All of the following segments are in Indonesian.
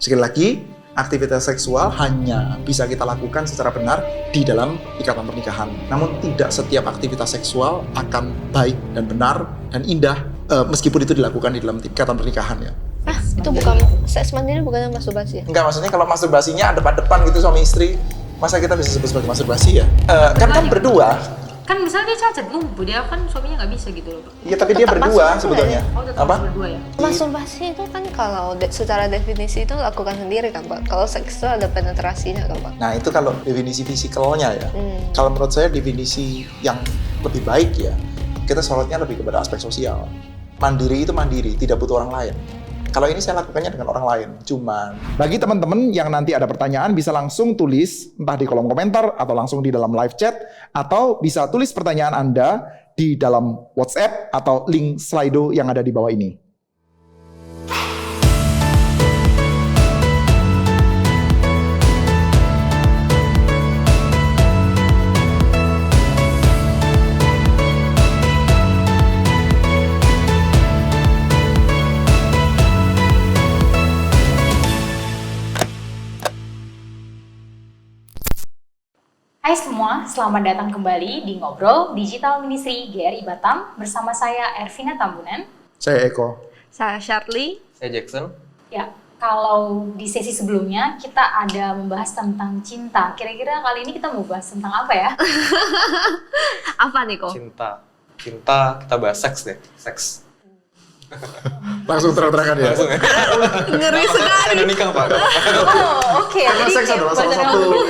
Sekali lagi, aktivitas seksual hanya bisa kita lakukan secara benar di dalam ikatan pernikahan. Namun tidak setiap aktivitas seksual akan baik dan benar dan indah meskipun itu dilakukan di dalam ikatan pernikahan ya. Itu bukan seks mandiri, bukan masturbasi ya? Enggak, maksudnya kalau masturbasinya depan-depan gitu suami istri, masa kita bisa sebut sebagai masturbasi ya? Kan berdua. Kan misalnya dia cacat lumpuh, dia kan suaminya nggak bisa gitu loh. Iya, tapi dia Tetap berdua masturbasi sebetulnya. Oh, tetap Apa? berdua ya? Masturbasi itu kan kalau secara definisi itu lakukan sendiri kan Pak. Kalau seks itu ada penetrasinya kan Pak. Nah, itu kalau definisi fisikalnya ya. Kalau menurut saya definisi yang lebih baik ya, kita sorotnya lebih kepada aspek sosial. Mandiri itu mandiri, tidak butuh orang lain. Kalau ini saya lakukannya dengan orang lain, cuman. Bagi teman-teman yang nanti ada pertanyaan bisa langsung tulis entah di kolom komentar atau langsung di dalam live chat atau bisa tulis pertanyaan Anda di dalam WhatsApp atau link Slido yang ada di bawah ini. Hai semua, selamat datang kembali di Ngobrol Digital Ministry GRI Batam bersama saya Ervina Tambunan. Saya Eko. Saya Charlie. Saya Jackson. Ya, kalau di sesi sebelumnya kita ada membahas tentang cinta. Kira-kira kali ini kita mau bahas tentang apa ya? Apa nih kok? Cinta, kita bahas seks deh. Seks. Langsung terang-terangan ya. Langsung ya. Ngeri sekali. Udah nikah, Pak. Oh, oke. Karena Jadi seks kayak adalah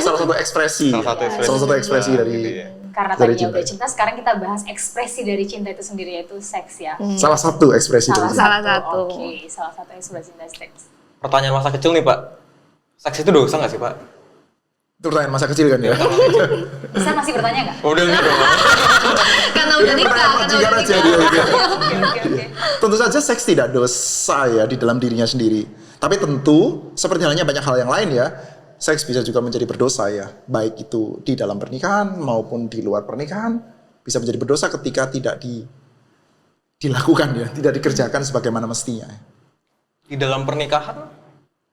salah satu ekspresi. Salah satu ekspresi dari gitu ya. karena dari tadinya cinta. udah cinta, sekarang kita bahas ekspresi dari cinta itu sendiri, yaitu seks ya. Salah satu ekspresi dari cinta. Salah satu. Oke, salah satu ekspresi dari seks. Pertanyaan masa kecil nih, Pak. Seks itu dosa nggak sih, Pak? Itu pertanyaan masa kecil kan ya. Bisa masih bertanya nggak? Udah nih dong. Karena udah nikah. Pertanyaan Karena majikan udah aja nikah. dia. Oke. Tentu saja seks tidak dosa ya di dalam dirinya sendiri. Tapi tentu seperti halnya banyak hal yang lain ya, seks bisa juga menjadi berdosa ya. Baik itu di dalam pernikahan maupun di luar pernikahan bisa menjadi berdosa ketika tidak dilakukan ya, tidak dikerjakan sebagaimana mestinya. Di dalam pernikahan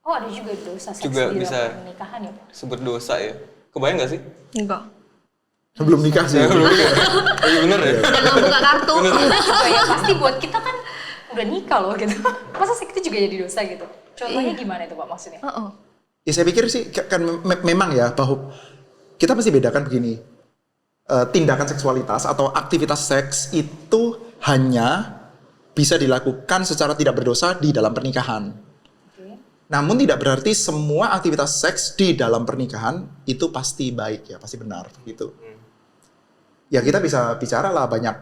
Oh, ada juga dosa seks Juga di bisa. dalam pernikahan ya, Pak? disebut dosa ya. Kebayang nggak sih? Enggak. Sebelum nikah sih. Iya bener ya. Jangan buka kartu. Juga ya, pasti buat kita kan udah nikah loh gitu. Masa seks itu juga jadi dosa gitu? Contohnya gimana itu Pak maksudnya? Ya saya pikir sih kan memang ya bahwa kita mesti bedakan begini. Tindakan seksualitas atau aktivitas seks itu hanya bisa dilakukan secara tidak berdosa di dalam pernikahan. Namun tidak berarti semua aktivitas seks di dalam pernikahan itu pasti baik ya, pasti benar gitu. Ya kita bisa bicara lah banyak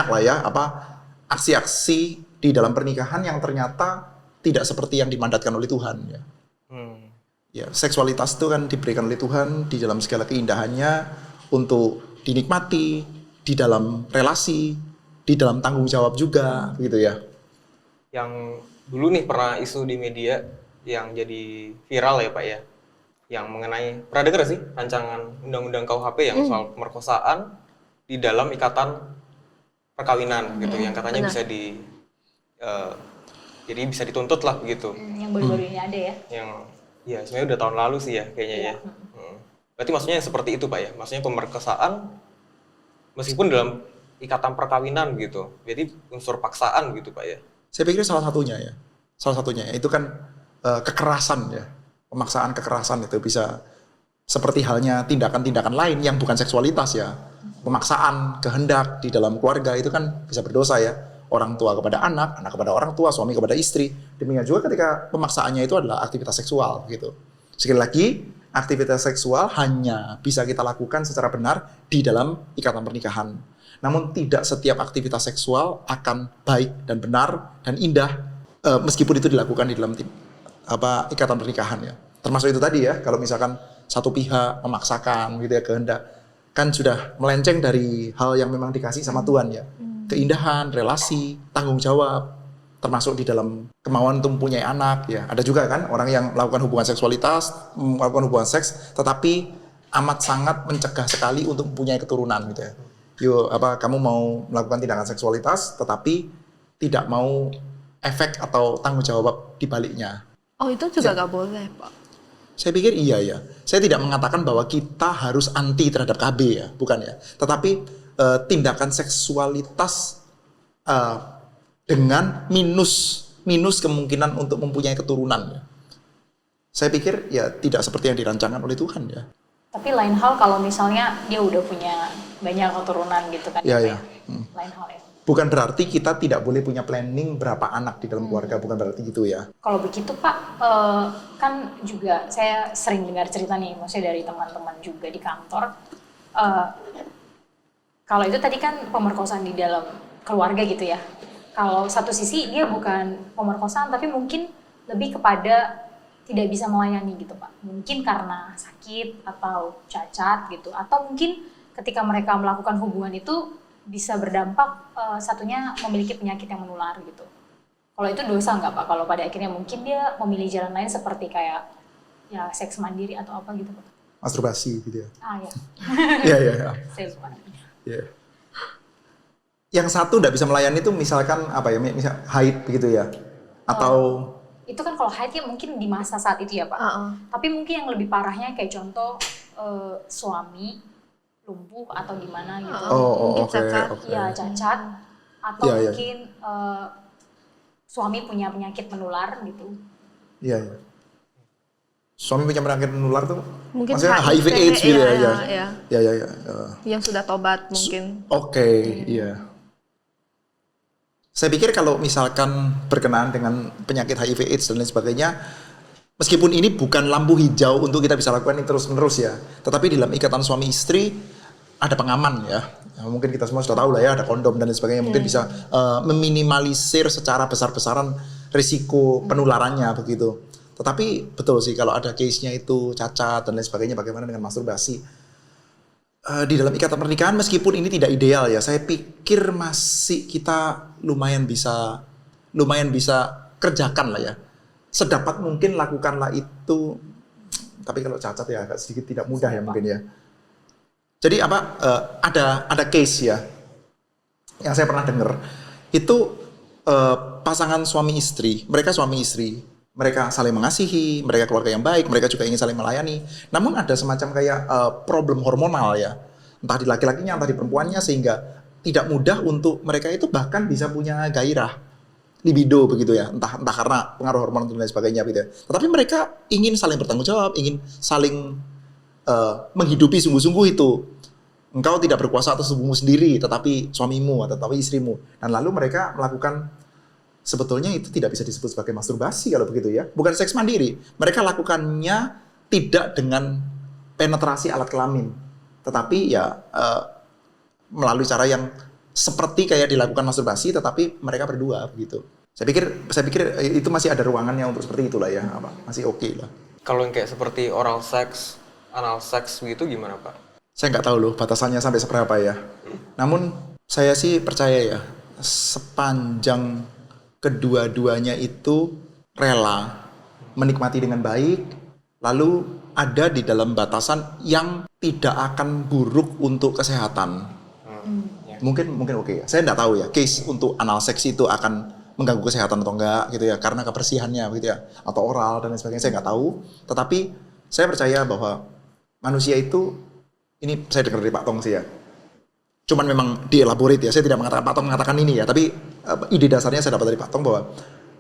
lah ya aksi-aksi di dalam pernikahan yang ternyata tidak seperti yang dimandatkan oleh Tuhan ya. Ya, seksualitas itu kan diberikan oleh Tuhan di dalam segala keindahannya untuk dinikmati di dalam relasi, di dalam tanggung jawab juga gitu ya. Yang dulu nih pernah isu di media yang jadi viral ya Pak ya, yang mengenai, pernah dengar sih rancangan undang-undang KUHP yang soal pemerkosaan di dalam ikatan perkawinan gitu, yang katanya benar. bisa jadi bisa dituntut lah begitu. Yang baru-baru ini ada ya? Yang ya sebenarnya udah tahun lalu sih ya kayaknya ya. Berarti maksudnya yang seperti itu Pak ya, maksudnya pemerkosaan meskipun dalam ikatan perkawinan gitu, jadi unsur paksaan gitu Pak ya. Saya pikir salah satunya ya. Salah satunya ya, itu kan kekerasan ya. Pemaksaan kekerasan itu bisa seperti halnya tindakan-tindakan lain yang bukan seksualitas ya. Pemaksaan, kehendak di dalam keluarga itu kan bisa berdosa ya. Orang tua kepada anak, anak kepada orang tua, suami kepada istri. Demikian juga ketika pemaksaannya itu adalah aktivitas seksual gitu. Sekali lagi, aktivitas seksual hanya bisa kita lakukan secara benar di dalam ikatan pernikahan. Namun tidak setiap aktivitas seksual akan baik dan benar dan indah meskipun itu dilakukan di dalam ikatan pernikahan ya. Termasuk itu tadi ya, kalau misalkan satu pihak memaksakan gitu ya kehendak, kan sudah melenceng dari hal yang memang dikasih sama Tuhan ya. Keindahan, relasi, tanggung jawab, termasuk di dalam kemauan untuk mempunyai anak ya. Ada juga kan orang yang melakukan hubungan seksualitas, melakukan hubungan seks, tetapi amat sangat mencegah sekali untuk mempunyai keturunan gitu ya. Kamu mau melakukan tindakan seksualitas tetapi tidak mau efek atau tanggung jawab di baliknya. Oh itu juga nggak boleh Pak. Saya pikir iya ya. Saya tidak mengatakan bahwa kita harus anti terhadap KB ya, bukan ya. Tetapi tindakan seksualitas dengan minus kemungkinan untuk mempunyai keturunan ya. Saya pikir ya tidak seperti yang dirancangkan oleh Tuhan ya. Tapi lain hal kalau misalnya dia udah punya banyak keturunan gitu kan. Iya, Pak iya. ya? Lain hal ya. Bukan berarti kita tidak boleh punya planning berapa anak di dalam keluarga, bukan berarti gitu ya. Kalau begitu Pak, kan juga saya sering dengar cerita nih, maksudnya dari teman-teman juga di kantor. Kalau itu tadi kan pemerkosaan di dalam keluarga gitu ya. Kalau satu sisi dia bukan pemerkosaan, tapi mungkin lebih kepada tidak bisa melayani gitu Pak. Mungkin karena sakit atau cacat gitu, atau mungkin ketika mereka melakukan hubungan itu bisa berdampak satunya memiliki penyakit yang menular gitu. Kalau itu dosa nggak Pak? Kalau pada akhirnya mungkin dia memilih jalan lain seperti kayak ya seks mandiri atau apa gitu Pak? Masturbasi gitu ya. Ya. Iya, iya, iya. Saya lupa. Yeah. Yang satu tidak bisa melayani itu misalkan apa ya, misal haid begitu ya, atau Itu kan kalau haidnya mungkin di masa saat itu ya Pak. Tapi mungkin yang lebih parahnya kayak contoh suami lumpuh atau gimana gitu. Mungkin oke, cacat. oke. Iya cacat atau Iya, iya. mungkin suami punya penyakit menular gitu. Iya, iya. Suami punya penyakit menular tuh, Mungkin maksudnya HIV HIV, AIDS gitu ya, iya, ya. iya. Ya, ya, ya. Yang sudah tobat mungkin. Oke, iya. Saya pikir kalau misalkan berkenaan dengan penyakit HIV AIDS dan lain sebagainya, meskipun ini bukan lampu hijau untuk kita bisa lakukan ini terus-menerus ya, tetapi di dalam ikatan suami istri ada pengaman ya. Mungkin kita semua sudah tahu lah ya, ada kondom dan lain sebagainya, mungkin bisa meminimalisir secara besar-besaran risiko penularannya begitu. Tetapi betul sih kalau ada case-nya itu cacat dan lain sebagainya, bagaimana dengan masturbasi? Di dalam ikatan pernikahan meskipun ini tidak ideal ya, saya pikir masih kita lumayan bisa kerjakan lah ya. Sedapat mungkin lakukanlah itu. Tapi kalau cacat ya agak sedikit tidak mudah ya mungkin ya. Jadi ada case ya yang saya pernah dengar itu pasangan suami istri, mereka saling mengasihi, mereka keluarga yang baik, mereka juga ingin saling melayani. Namun ada semacam kayak problem hormonal ya, entah di laki-lakinya, entah di perempuannya, sehingga tidak mudah untuk mereka itu bahkan bisa punya gairah, libido begitu ya, entah karena pengaruh hormon dan lain sebagainya gitu ya. Tetapi mereka ingin saling bertanggung jawab, ingin saling menghidupi sungguh-sungguh itu. Engkau tidak berkuasa atas tubuhmu sendiri, tetapi suamimu atau istrimu. Dan lalu mereka melakukan, sebetulnya itu tidak bisa disebut sebagai masturbasi kalau begitu ya. Bukan seks mandiri. Mereka lakukannya tidak dengan penetrasi alat kelamin. Tetapi ya melalui cara yang seperti kayak dilakukan masturbasi, tetapi mereka berdua begitu. Saya pikir itu masih ada ruangannya untuk seperti itulah ya. Masih oke lah. Kalau yang kayak seperti oral sex, anal sex gitu gimana Pak? Saya nggak tahu loh batasannya sampai seberapa ya. Namun saya sih percaya ya, sepanjang kedua-duanya itu rela menikmati dengan baik, lalu ada di dalam batasan yang tidak akan buruk untuk kesehatan. Mungkin oke ya. Saya nggak tahu ya, case untuk anal seks itu akan mengganggu kesehatan atau enggak gitu ya, karena kebersihannya gitu ya, atau oral dan lain sebagainya, saya nggak tahu. Tetapi saya percaya bahwa manusia itu, ini saya dengar dari Pak Tong sih ya, cuman memang dielaborate ya, saya tidak mengatakan Pak Tong mengatakan ini ya, tapi ide dasarnya saya dapat dari Pak Tong bahwa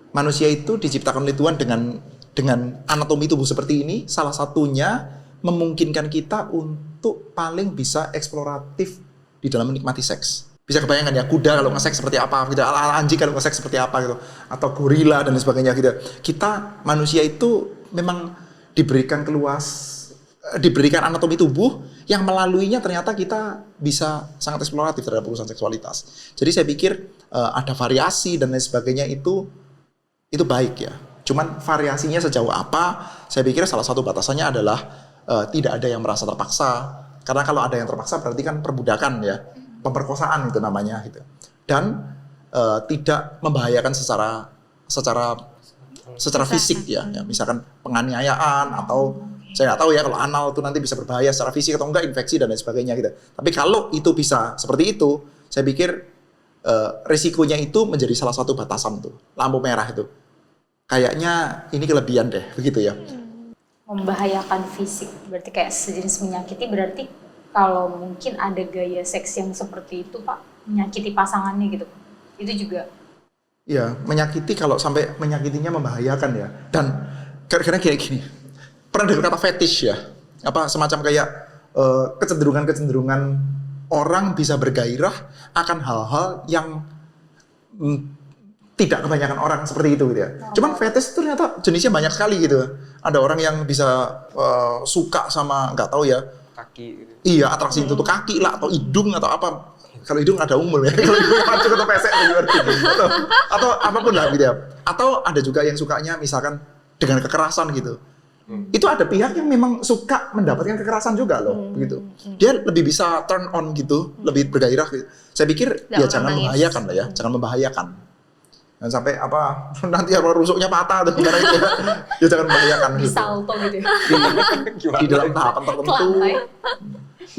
manusia itu diciptakan oleh Tuhan dengan anatomi tubuh seperti ini, salah satunya memungkinkan kita untuk paling bisa eksploratif di dalam menikmati seks. Bisa kebayangkan ya, kuda kalau nge-seks seperti apa gitu, anjing kalau nge-seks seperti apa gitu, atau gorila dan lain sebagainya gitu. Kita manusia itu memang diberikan anatomi tubuh yang melaluinya ternyata kita bisa sangat eksploratif terhadap urusan seksualitas. Jadi saya pikir ada variasi dan lain sebagainya itu baik ya. Cuman variasinya sejauh apa, saya pikir salah satu batasannya adalah tidak ada yang merasa terpaksa. Karena kalau ada yang terpaksa berarti kan perbudakan ya, pemerkosaan itu namanya gitu. Dan tidak membahayakan secara fisik ya, misalkan penganiayaan atau saya nggak tahu ya kalau anal itu nanti bisa berbahaya secara fisik atau enggak, infeksi dan lain sebagainya gitu. Tapi kalau itu bisa seperti itu, saya pikir risikonya itu menjadi salah satu batasan tuh, lampu merah itu. Kayaknya ini kelebihan deh, begitu ya. Membahayakan fisik, berarti kayak sejenis menyakiti, berarti kalau mungkin ada gaya seks yang seperti itu Pak, menyakiti pasangannya gitu, itu juga. Iya, menyakiti kalau sampai menyakitinya membahayakan ya. Dan karena kayak gini, pernah dengar kata fetish ya? Apa semacam kayak kecenderungan-kecenderungan orang bisa bergairah akan hal-hal yang tidak kebanyakan orang seperti itu gitu ya. Cuman fetish itu ternyata jenisnya banyak sekali gitu. Ada orang yang bisa suka sama nggak tahu ya. Kaki gitu. Iya, atraksi itu tuh kaki lah atau hidung atau apa. Kalau hidung ada umul ya. Kalau hidung maju atau pesek atau apapun lah gitu ya. Atau ada juga yang sukanya misalkan dengan kekerasan gitu. Itu ada pihak yang memang suka mendapatkan kekerasan juga loh, begitu. Dia lebih bisa turn on gitu, lebih bergairah gitu. Saya pikir ya jangan membahayakan lah ya, jangan membahayakan. Jangan sampai apa nanti rusuknya patah tuh karena itu ya jangan membahayakan gitu. Salto gitu. Di dalam tahapan tertentu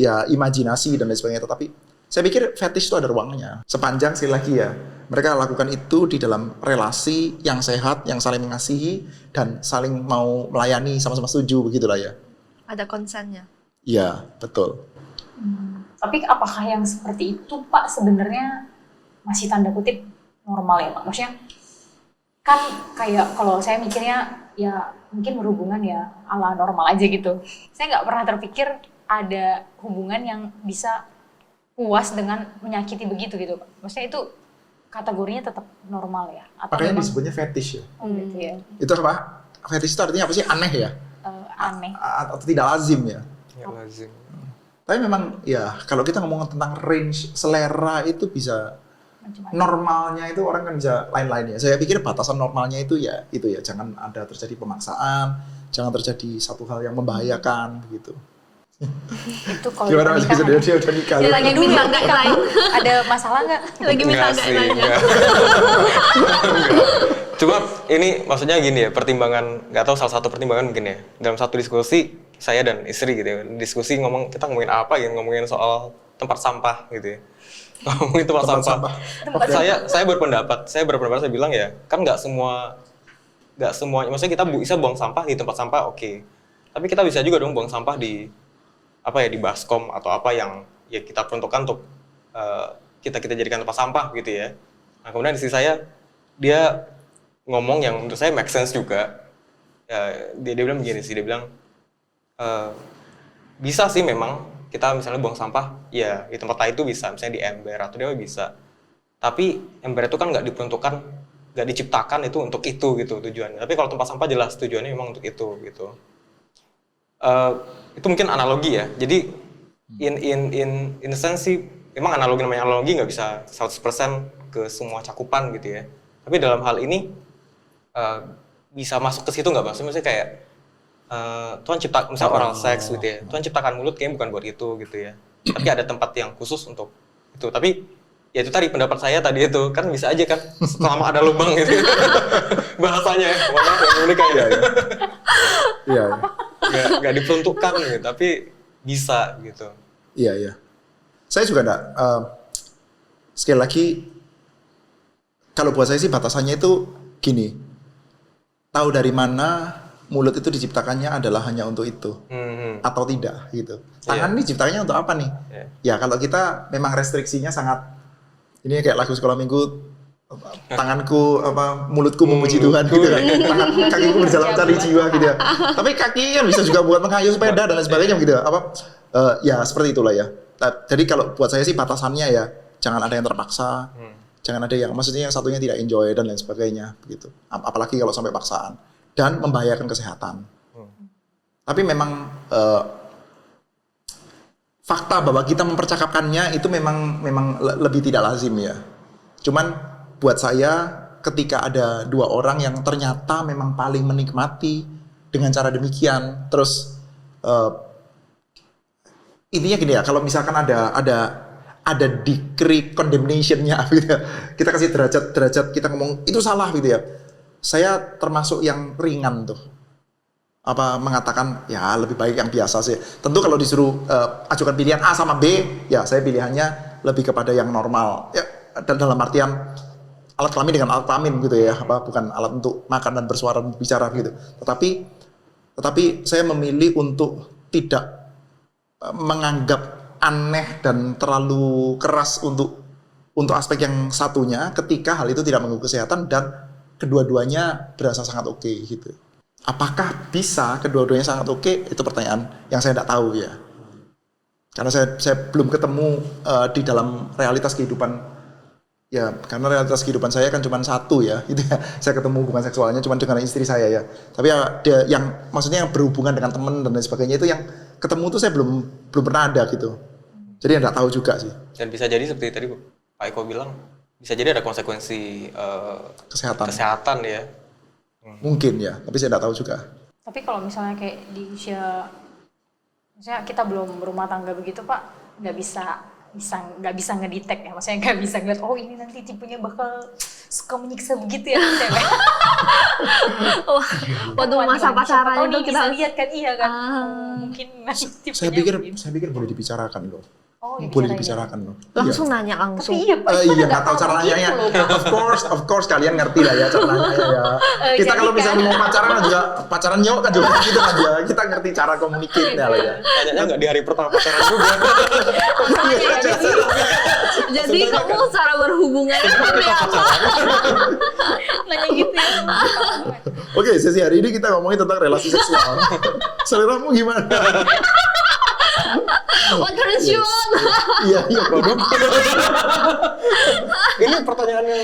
ya imajinasi dan lain sebagainya, tetapi saya pikir fetish itu ada ruangnya. Sepanjang sekali lagi ya, mereka lakukan itu di dalam relasi yang sehat, yang saling mengasihi dan saling mau melayani, sama-sama setuju begitulah ya. Ada konsennya. Iya, betul. Tapi apakah yang seperti itu Pak sebenarnya masih tanda kutip normal ya Pak? Maksudnya kan kayak kalau saya mikirnya ya mungkin berhubungan ya ala normal aja gitu. Saya nggak pernah terpikir ada hubungan yang bisa puas dengan menyakiti begitu gitu Pak. Maksudnya itu kategorinya tetap normal ya? Atau Makanya memang disebutnya fetish ya. gitu ya? Itu apa? Fetish itu artinya apa sih? Aneh ya? Aneh. Atau tidak lazim ya? Ya lazim. Tapi memang ya kalau kita ngomong tentang range selera itu bisa Macam-macam. normalnya itu orang kan bisa lain-lain ya. Saya pikir batasan normalnya itu ya jangan ada terjadi pemaksaan, jangan terjadi satu hal yang membahayakan begitu. Itu kalau Gimana Mas? pernikahan. Dia udah nikah. Dia lagi minta nggak lain. Ada masalah nggak? Lagi minta Enggak nggak sih, nanya. enggak. Cuma ini maksudnya gini ya, pertimbangan, nggak tahu salah satu pertimbangan mungkin ya. Dalam satu diskusi, saya dan istri gitu ya, diskusi kita ngomongin apa ya, ngomongin soal tempat sampah gitu ya. Ngomongin tempat sampah. Saya berpendapat, saya bilang ya, kan nggak semuanya, maksudnya kita bisa buang sampah di tempat sampah, oke. Tapi kita bisa juga dong buang sampah di di baskom atau apa yang ya kita peruntukkan untuk kita jadikan tempat sampah gitu ya. Nah kemudian istri saya dia ngomong yang menurut saya make sense juga. Dia bilang begini sih, dia bilang bisa sih memang kita misalnya buang sampah ya di tempat lain itu bisa, misalnya di ember atau dia bisa. Tapi ember itu kan nggak diperuntukkan, nggak diciptakan itu untuk itu gitu tujuannya. Tapi kalau tempat sampah jelas tujuannya memang untuk itu gitu. Itu mungkin analogi ya. Jadi in a sense sih memang namanya analogi nggak bisa 100% ke semua cakupan gitu ya. Tapi dalam hal ini bisa masuk ke situ nggak Bang? Maksudnya kayak Tuhan cipta misalnya oral sex gitu ya. Tuhan ciptakan mulut kayaknya bukan buat itu gitu ya. Tapi ada tempat yang khusus untuk itu. Tapi ya itu tadi pendapat saya tadi itu kan bisa aja kan selama ada lubang gitu. Bahasanya ya. Mohon maaf yang unik kayak Iya. Nggak diperuntukkan gitu, tapi bisa gitu. Iya. Saya juga enggak, sekali lagi, kalau buat saya sih batasannya itu gini, tahu dari mana mulut itu diciptakannya adalah hanya untuk itu, atau tidak gitu. Tangan ini ciptakannya untuk apa nih? Ya kalau kita memang restriksinya sangat, ini kayak lagu sekolah minggu, tanganku mulutku memuji Tuhan gitu kan. Kakiku berjalan mencari jiwa gitu ya. Tapi kaki kan bisa juga buat mengayuh sepeda dan lain sebagainya gitu. Ya seperti itulah ya. Jadi kalau buat saya sih batasannya ya jangan ada yang terpaksa. Jangan ada yang maksudnya yang satunya tidak enjoy dan lain sebagainya begitu. Apalagi kalau sampai paksaan dan membahayakan kesehatan. Tapi memang fakta bahwa kita mempercakapkannya itu memang lebih tidak lazim ya. Cuman buat saya ketika ada dua orang yang ternyata memang paling menikmati dengan cara demikian, terus intinya gini ya, kalau misalkan ada degree condemnation-nya gitu ya, kita kasih derajat kita ngomong itu salah gitu ya. Saya termasuk yang ringan tuh. Mengatakan ya lebih baik yang biasa sih. Tentu kalau disuruh ajukan pilihan A sama B, ya saya pilihannya lebih kepada yang normal. Ya dalam artian alat kelamin dengan alat kelamin gitu ya, bukan alat untuk makan dan bersuara dan bicara gitu. Tetapi saya memilih untuk tidak menganggap aneh dan terlalu keras untuk aspek yang satunya ketika hal itu tidak mengganggu kesehatan dan kedua-duanya berasa sangat oke gitu. Apakah bisa kedua-duanya sangat oke? Itu pertanyaan yang saya tidak tahu ya. Karena saya belum ketemu di dalam realitas kehidupan. Ya, karena realitas kehidupan saya kan cuma satu ya, gitu ya. Saya ketemu hubungan seksualnya cuma dengan istri saya ya. Tapi ada yang maksudnya yang berhubungan dengan teman dan lain sebagainya itu yang ketemu tuh saya belum pernah ada gitu. Jadi enggak tahu juga sih. Dan bisa jadi seperti tadi Pak Eko bilang, bisa jadi ada konsekuensi kesehatan ya. Mungkin ya, tapi saya enggak tahu juga. Tapi kalau misalnya kayak di usia, misalnya kita belum berumah tangga begitu Pak, nggak bisa ngedetect ya, maksudnya nggak bisa ngeliat oh ini nanti tipenya bakal suka menyiksa begitu ya cewek. Waduh, masa pacaran itu kita kita lihat kan, iya kan. Mungkin nanti tipenya Saya pikir boleh dibicarakan loh. Oh, boleh dibicarakan loh. langsung Iya. nanya langsung. Tapi iya Pak, Iya nggak tahu cara nanya. Of course kalian ngerti lah ya cara nanya ya. Kita kalau misalnya mau pacaran nyok kan juga gitu aja. Kita ngerti cara komunikasinya lah ya. Tanyanya nggak di hari pertama pacaran juga. Jadi kamu cara berhubungan seperti apa? nanya gitu ya. Oke, sesi hari ini kita ngomongin tentang relasi seksual. Seleramu gimana? What turns you on? Iya. Ini pertanyaan yang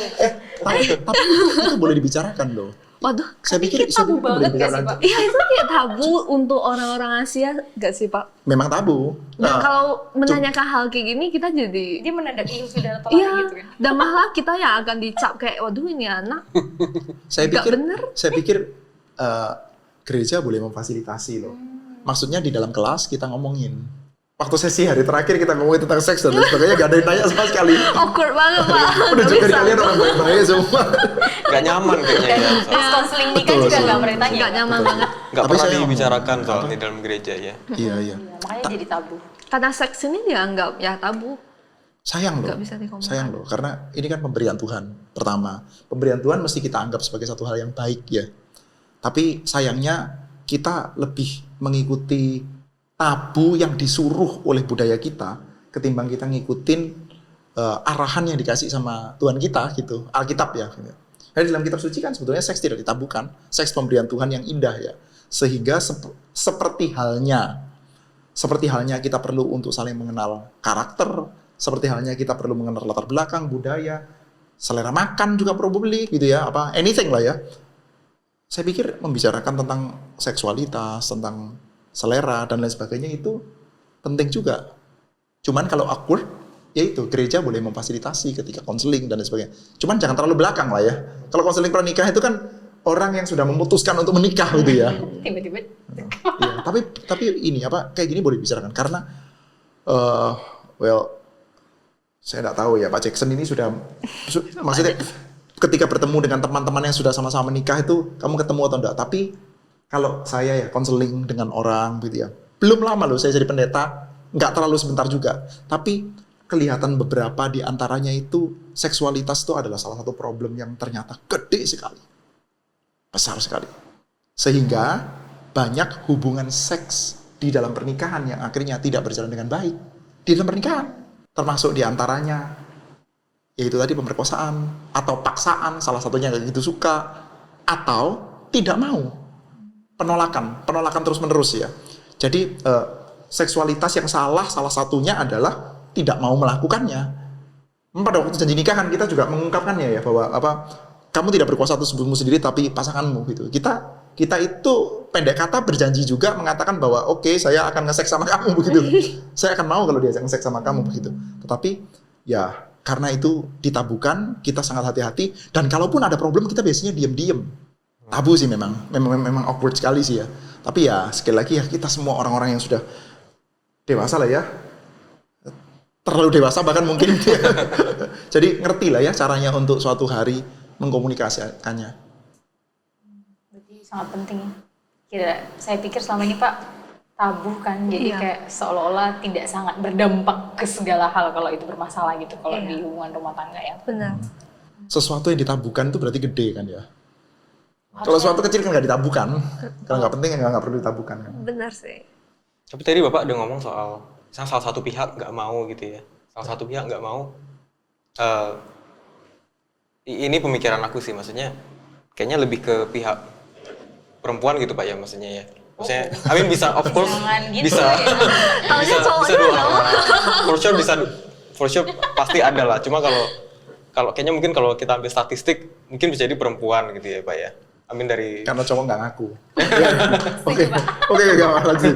Tapi itu boleh dibicarakan loh. Waduh, Saya pikir tabu boleh banget gak sih dibicarakan. Pak? iya itu kayak tabu untuk orang-orang Asia gak sih Pak? Memang tabu. Dan Nah, kalau menanyakan hal kayak gini kita jadi Dia menandak ilfil dan tolak iya, gitu kan. dan malah kita yang akan dicap kayak waduh ini anak saya nggak pikir bener. Gereja boleh memfasilitasi loh. Maksudnya di dalam kelas kita ngomongin. Waktu sesi hari terakhir kita ngomongin tentang seks dan lain sebagainya, gak ada yang nanya sama sekali. awkward banget Pak. Udah Nggak juga bisa. kalian orang baik-baik semua. nggak nyaman kayaknya ya. Pas konseling nikah Betul, juga betul. nggak pernah tanya. Nggak nyaman banget. Nggak Tapi pernah saya dibicarakan soal di dalam gereja ya. Iya. Iya, makanya jadi tabu. Karena seks ini dianggap ya tabu. Sayang loh. Nggak bisa dikomentari. Sayang loh, karena ini kan pemberian Tuhan. Pertama, pemberian Tuhan mesti kita anggap sebagai satu hal yang baik ya. Tapi sayangnya kita lebih mengikuti tabu yang disuruh oleh budaya kita ketimbang kita ngikutin arahan yang dikasih sama Tuhan kita gitu, Alkitab ya. Nah, dalam kitab suci kan sebetulnya seks tidak ditabukan, seks pemberian Tuhan yang indah ya. Sehingga seperti halnya kita perlu untuk saling mengenal karakter, seperti halnya kita perlu mengenal latar belakang, budaya, selera makan juga probably gitu ya, anything lah ya. Saya pikir membicarakan tentang seksualitas, tentang selera dan lain sebagainya itu penting juga. Cuman kalau awkward, ya itu gereja boleh memfasilitasi ketika konseling dan lain sebagainya. Cuman jangan terlalu belakang lah ya. Kalau konseling pranikah itu kan orang yang sudah memutuskan untuk menikah gitu ya. Tiba-tiba. Ya, tapi ini kayak gini boleh dibicarakan karena saya tidak tahu ya Pak Jackson ini sudah maksudnya ketika bertemu dengan teman-teman yang sudah sama-sama menikah itu kamu ketemu atau enggak. Tapi kalau saya ya konseling dengan orang gitu ya, belum lama loh saya jadi pendeta, nggak terlalu sebentar juga. Tapi kelihatan beberapa di antaranya itu seksualitas itu adalah salah satu problem yang ternyata gede sekali, besar sekali. Sehingga banyak hubungan seks di dalam pernikahan yang akhirnya tidak berjalan dengan baik di dalam pernikahan. Termasuk di antaranya yaitu tadi pemerkosaan atau paksaan, salah satunya nggak gitu suka atau tidak mau. Penolakan terus-menerus ya. Jadi seksualitas yang salah satunya adalah tidak mau melakukannya. Pada waktu janji nikah kan kita juga mengungkapkannya ya bahwa kamu tidak berkuasa atas tubuhmu sendiri tapi pasanganmu gitu. Kita itu pendek kata berjanji juga mengatakan bahwa oke, saya akan nge-seks sama kamu begitu. Saya akan mau kalau dia nge-seks sama kamu begitu. Tetapi ya karena itu ditabukan, kita sangat hati-hati dan kalaupun ada problem kita biasanya diam-diam. Tabu sih memang awkward sekali sih ya. Tapi ya sekali lagi ya kita semua orang-orang yang sudah dewasa lah ya. Terlalu dewasa bahkan mungkin. Jadi ngerti lah ya caranya untuk suatu hari mengkomunikasikannya. Berarti sangat penting ya. Saya pikir selama ini Pak, tabu kan, jadi Iya. kayak seolah-olah tidak sangat berdampak ke segala hal kalau itu bermasalah gitu kalau Iya. di hubungan rumah tangga ya. Benar. Sesuatu yang ditabukan itu berarti gede kan ya. Kalau sesuatu kecil kan nggak ditabukan, kalau nggak penting nggak perlu ditabukan kan. Benar sih. Tapi tadi Bapak udah ngomong soal misalnya salah satu pihak nggak mau gitu ya. Salah satu pihak nggak mau. Ini pemikiran aku sih, maksudnya kayaknya lebih ke pihak perempuan gitu Pak ya, maksudnya ya. Maksudnya, I mean bisa, of course, Jangan gitu bisa, ya. Taunya bisa cowoknya dua dong. hal. For sure pasti ada lah. Cuma kalau kayaknya mungkin kalau kita ambil statistik, mungkin bisa jadi perempuan gitu ya Pak ya. I mean dari Karena cowok nggak ngaku. Oke, nggak lanjut.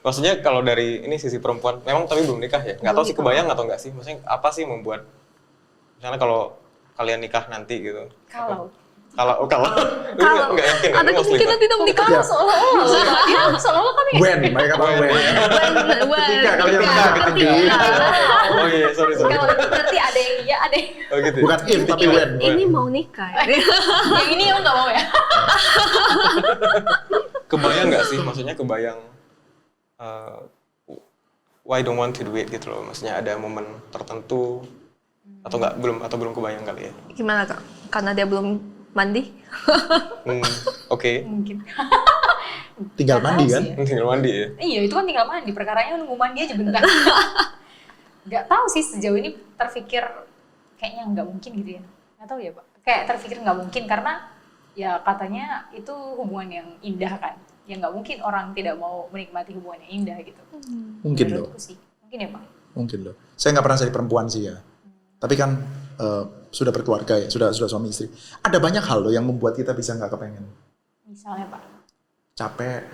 Maksudnya kalau dari ini sisi perempuan, memang tapi belum nikah ya? Nggak tahu sih kebayang atau nggak sih? Maksudnya apa sih yang membuat, misalnya kalau kalian nikah nanti gitu? Kalau nggak yakin ya? Ada Ini mostly kemungkinan Pak. tidak menikah. Ya. seolah-olah kan ya. When, mereka kata when. Ketika kalian nikah, ketika. Oh iya, sorry. Kalau berarti ada yang iya, ada yang Oh gitu. Bukan if tapi when. Ini mau nikah. yang ini yang nggak mau ya. Kebayang nggak sih? Maksudnya kebayang why don't want to do it gitu loh. Maksudnya ada momen tertentu atau belum kebayang kali ya? Gimana Kak? Karena dia belum mandi? Oke. Mungkin. Tinggal mandi kan? Tinggal mandi ya. Iya, itu kan tinggal mandi. Perkaranya nunggu mandi aja bentar. Nggak tahu sih sejauh ini terpikir kayaknya nggak mungkin gitu ya. Nggak tahu ya Pak. Kayak terpikir nggak mungkin karena ya katanya itu hubungan yang indah kan. Ya nggak mungkin orang tidak mau menikmati hubungan yang indah gitu. Mungkin loh. Menurutku sih. Mungkin ya Pak. Mungkin loh. Saya nggak pernah jadi perempuan sih ya. Tapi kan sudah berkeluarga ya, sudah suami istri. Ada banyak hal loh yang membuat kita bisa nggak kepengen. Misalnya Pak. Capek,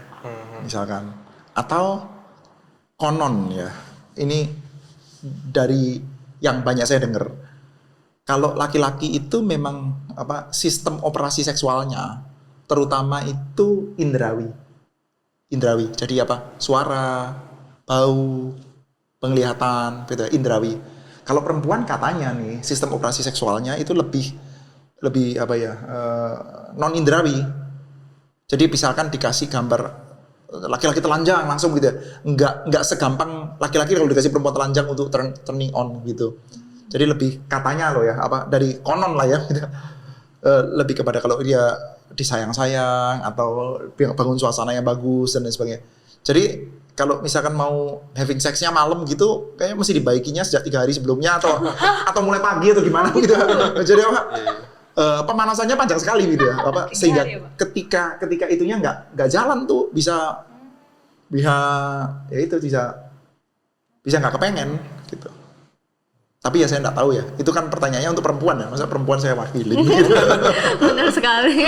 misalkan. Atau konon ya. Ini dari yang banyak saya dengar. Kalau laki-laki itu memang sistem operasi seksualnya terutama itu indrawi. Jadi suara, bau, penglihatan, gitu ya, indrawi. Kalau perempuan katanya nih sistem operasi seksualnya itu lebih non indrawi. Jadi misalkan dikasih gambar laki-laki telanjang langsung gitu ya. Enggak segampang laki-laki kalau dikasih perempuan telanjang untuk turning on gitu. Jadi lebih katanya loh ya, dari konon lah ya gitu. Lebih kepada kalau dia disayang-sayang atau bangun suasana yang bagus dan lain sebagainya. Jadi kalau misalkan mau having sexnya malam gitu, kayaknya mesti dibaikinya sejak 3 hari sebelumnya atau mulai pagi atau gimana gitu. Jadi pemanasannya panjang sekali gitu ya. Sehingga ketika itunya nggak jalan tuh bisa ya itu bisa nggak kepengen gitu. Tapi ya saya nggak tahu ya. Itu kan pertanyaannya untuk perempuan ya. Masa perempuan saya wakili gitu. Benar sekali.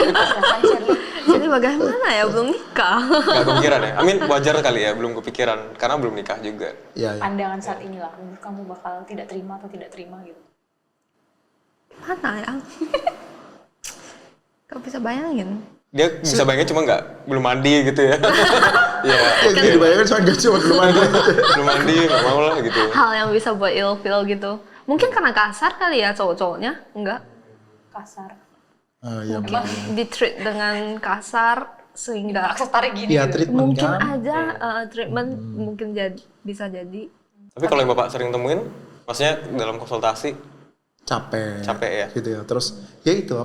Jadi bagaimana ya, belum nikah? Gak kepikiran ya? Amin wajar kali ya, belum kepikiran karena belum nikah juga. Iya. Pandangan saat inilah, kamu bakal tidak terima atau tidak terima gitu. Mana ya? Gak bisa bayangin. Dia bisa bayangin cuma belum mandi gitu ya. Iya. Yang dibayangkan cuma belum ada. Belum mandi, nggak mau lah gitu. Hal yang bisa buat ilfeel gitu. Mungkin karena kasar kali ya cowok-cowoknya? Enggak. Kasar. Iya. Di-treat dengan kasar sehingga Akses tarik gini Ya gitu. treatment mungkin kan. aja treatment mungkin bisa jadi. Tapi kalau yang Bapak sering temuin, maksudnya dalam konsultasi, Capek ya? gitu ya. Terus ya itu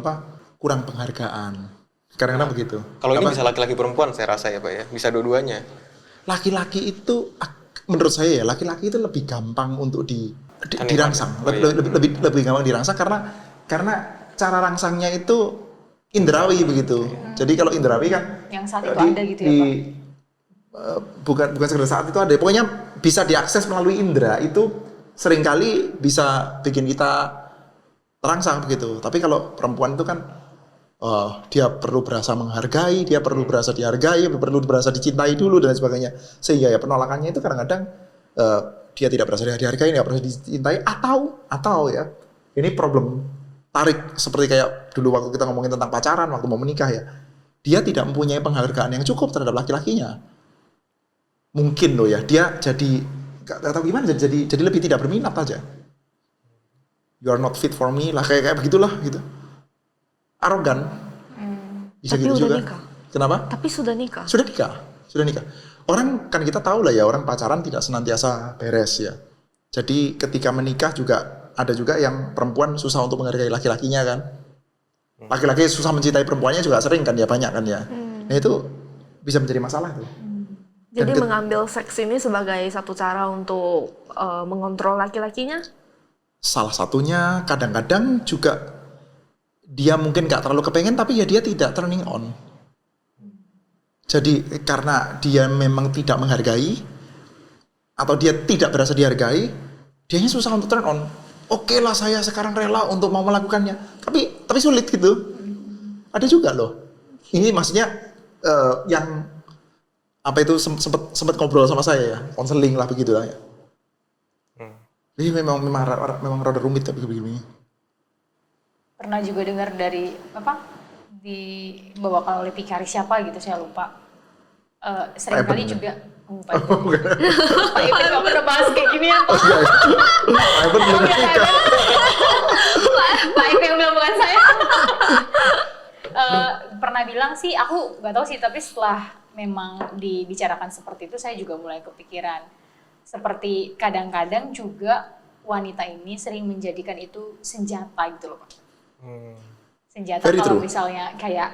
kurang penghargaan. Kadang-kadang begitu. Kalau ini bisa laki-laki perempuan saya rasa ya Pak ya, bisa dua-duanya. Laki-laki itu menurut saya ya laki-laki itu lebih gampang untuk Kan dirangsang. oh iya. Lebih gampang dirangsang karena cara rangsangnya itu indrawi begitu. Jadi kalau indrawi kan Yang saat itu ada gitu ya Pak? bukan sekedar saat itu ada. Pokoknya bisa diakses melalui indera itu seringkali bisa bikin kita terangsang begitu. Tapi kalau perempuan itu kan dia perlu berasa menghargai, dia perlu berasa dihargai, perlu berasa dicintai dulu dan sebagainya. Sehingga ya penolakannya itu kadang-kadang dia tidak berasa dihargai, tidak berasa dicintai atau ya ini problem tarik seperti kayak dulu waktu kita ngomongin tentang pacaran, waktu mau menikah ya. Dia tidak mempunyai penghargaan yang cukup terhadap laki-lakinya. Mungkin loh ya, dia jadi gak tahu gimana jadi lebih tidak berminat aja. You are not fit for me lah kayak begitulah gitu. Arogan. Bisa Tapi gitu udah juga. nikah. Kenapa? Tapi sudah nikah. Sudah nikah. sudah nikah. Orang kan kita tahu lah ya, orang pacaran tidak senantiasa beres ya. Jadi ketika menikah juga ada juga yang perempuan susah untuk menghargai laki-lakinya kan. Laki-laki susah mencintai perempuannya juga sering kan ya, banyak kan ya. Nah itu bisa menjadi masalah tuh. Jadi Dan mengambil seks ini sebagai satu cara untuk mengontrol laki-lakinya? salah satunya kadang-kadang juga dia mungkin nggak terlalu kepengen tapi ya dia tidak turning on. Jadi karena dia memang tidak menghargai atau dia tidak berasa dihargai, dianya susah untuk turn on. Oke lah saya sekarang rela untuk mau melakukannya, tapi sulit gitu. Ada juga loh. Ini maksudnya yang apa itu sempat ngobrol sama saya ya, konseling lah begitu lah ya. Jadi memang rada rumit tapi begini. Pernah juga dengar dari dibawakan oleh Pikari siapa gitu, saya lupa. Sering kali juga Pak Iben nggak pernah bahas kayak gini ya Pak. Pak Iben belum nikah. Pak Iben bilang bukan saya. Pernah bilang sih, aku nggak tahu sih, tapi setelah memang dibicarakan seperti itu, saya juga mulai kepikiran. Seperti kadang-kadang juga wanita ini sering menjadikan itu senjata gitu loh Pak. Senjata Very kalau true. misalnya kayak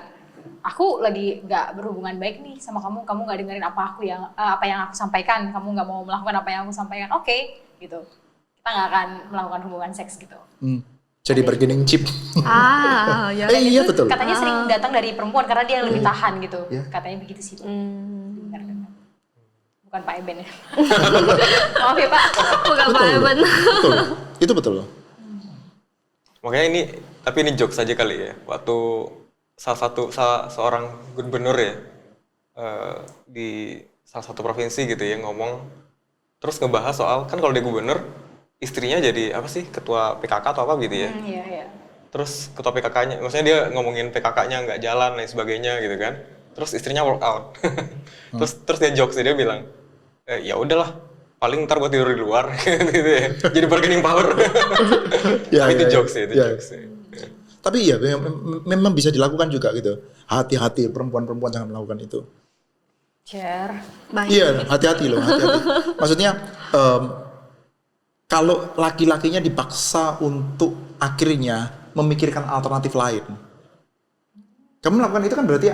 aku lagi nggak berhubungan baik nih sama kamu nggak dengerin apa yang aku sampaikan, kamu nggak mau melakukan apa yang aku sampaikan, oke, gitu. Kita nggak akan melakukan hubungan seks gitu. Jadi bargaining chip. Ya. Iya betul. Katanya sering datang dari perempuan karena dia yang lebih tahan gitu. Iya. Katanya begitu sih Pak. Dengar-dengar. Bukan Pak Eben ya. Maaf ya Pak. Bukan Pak Iben. Betul. Itu betul. Makanya tapi ini jokes saja kali ya. Waktu seorang gubernur ya di salah satu provinsi gitu ya ngomong, terus ngebahas soal kan kalau dia gubernur istrinya jadi apa sih, ketua PKK atau apa gitu ya. Iya. Terus ketua PKK-nya, maksudnya dia ngomongin PKK-nya nggak jalan lain sebagainya gitu kan. Terus istrinya work out. terus dia jokes, dia bilang, ya udahlah, paling ntar gue tidur di luar gitu ya. Jadi bargaining power. Tapi itu jokes ya, jokes. Tapi iya memang bisa dilakukan juga gitu. Hati-hati perempuan-perempuan jangan melakukan itu. Baik. Iya, hati-hati loh, hati-hati. Maksudnya kalau laki-lakinya dipaksa untuk akhirnya memikirkan alternatif lain. Kamu melakukan itu kan berarti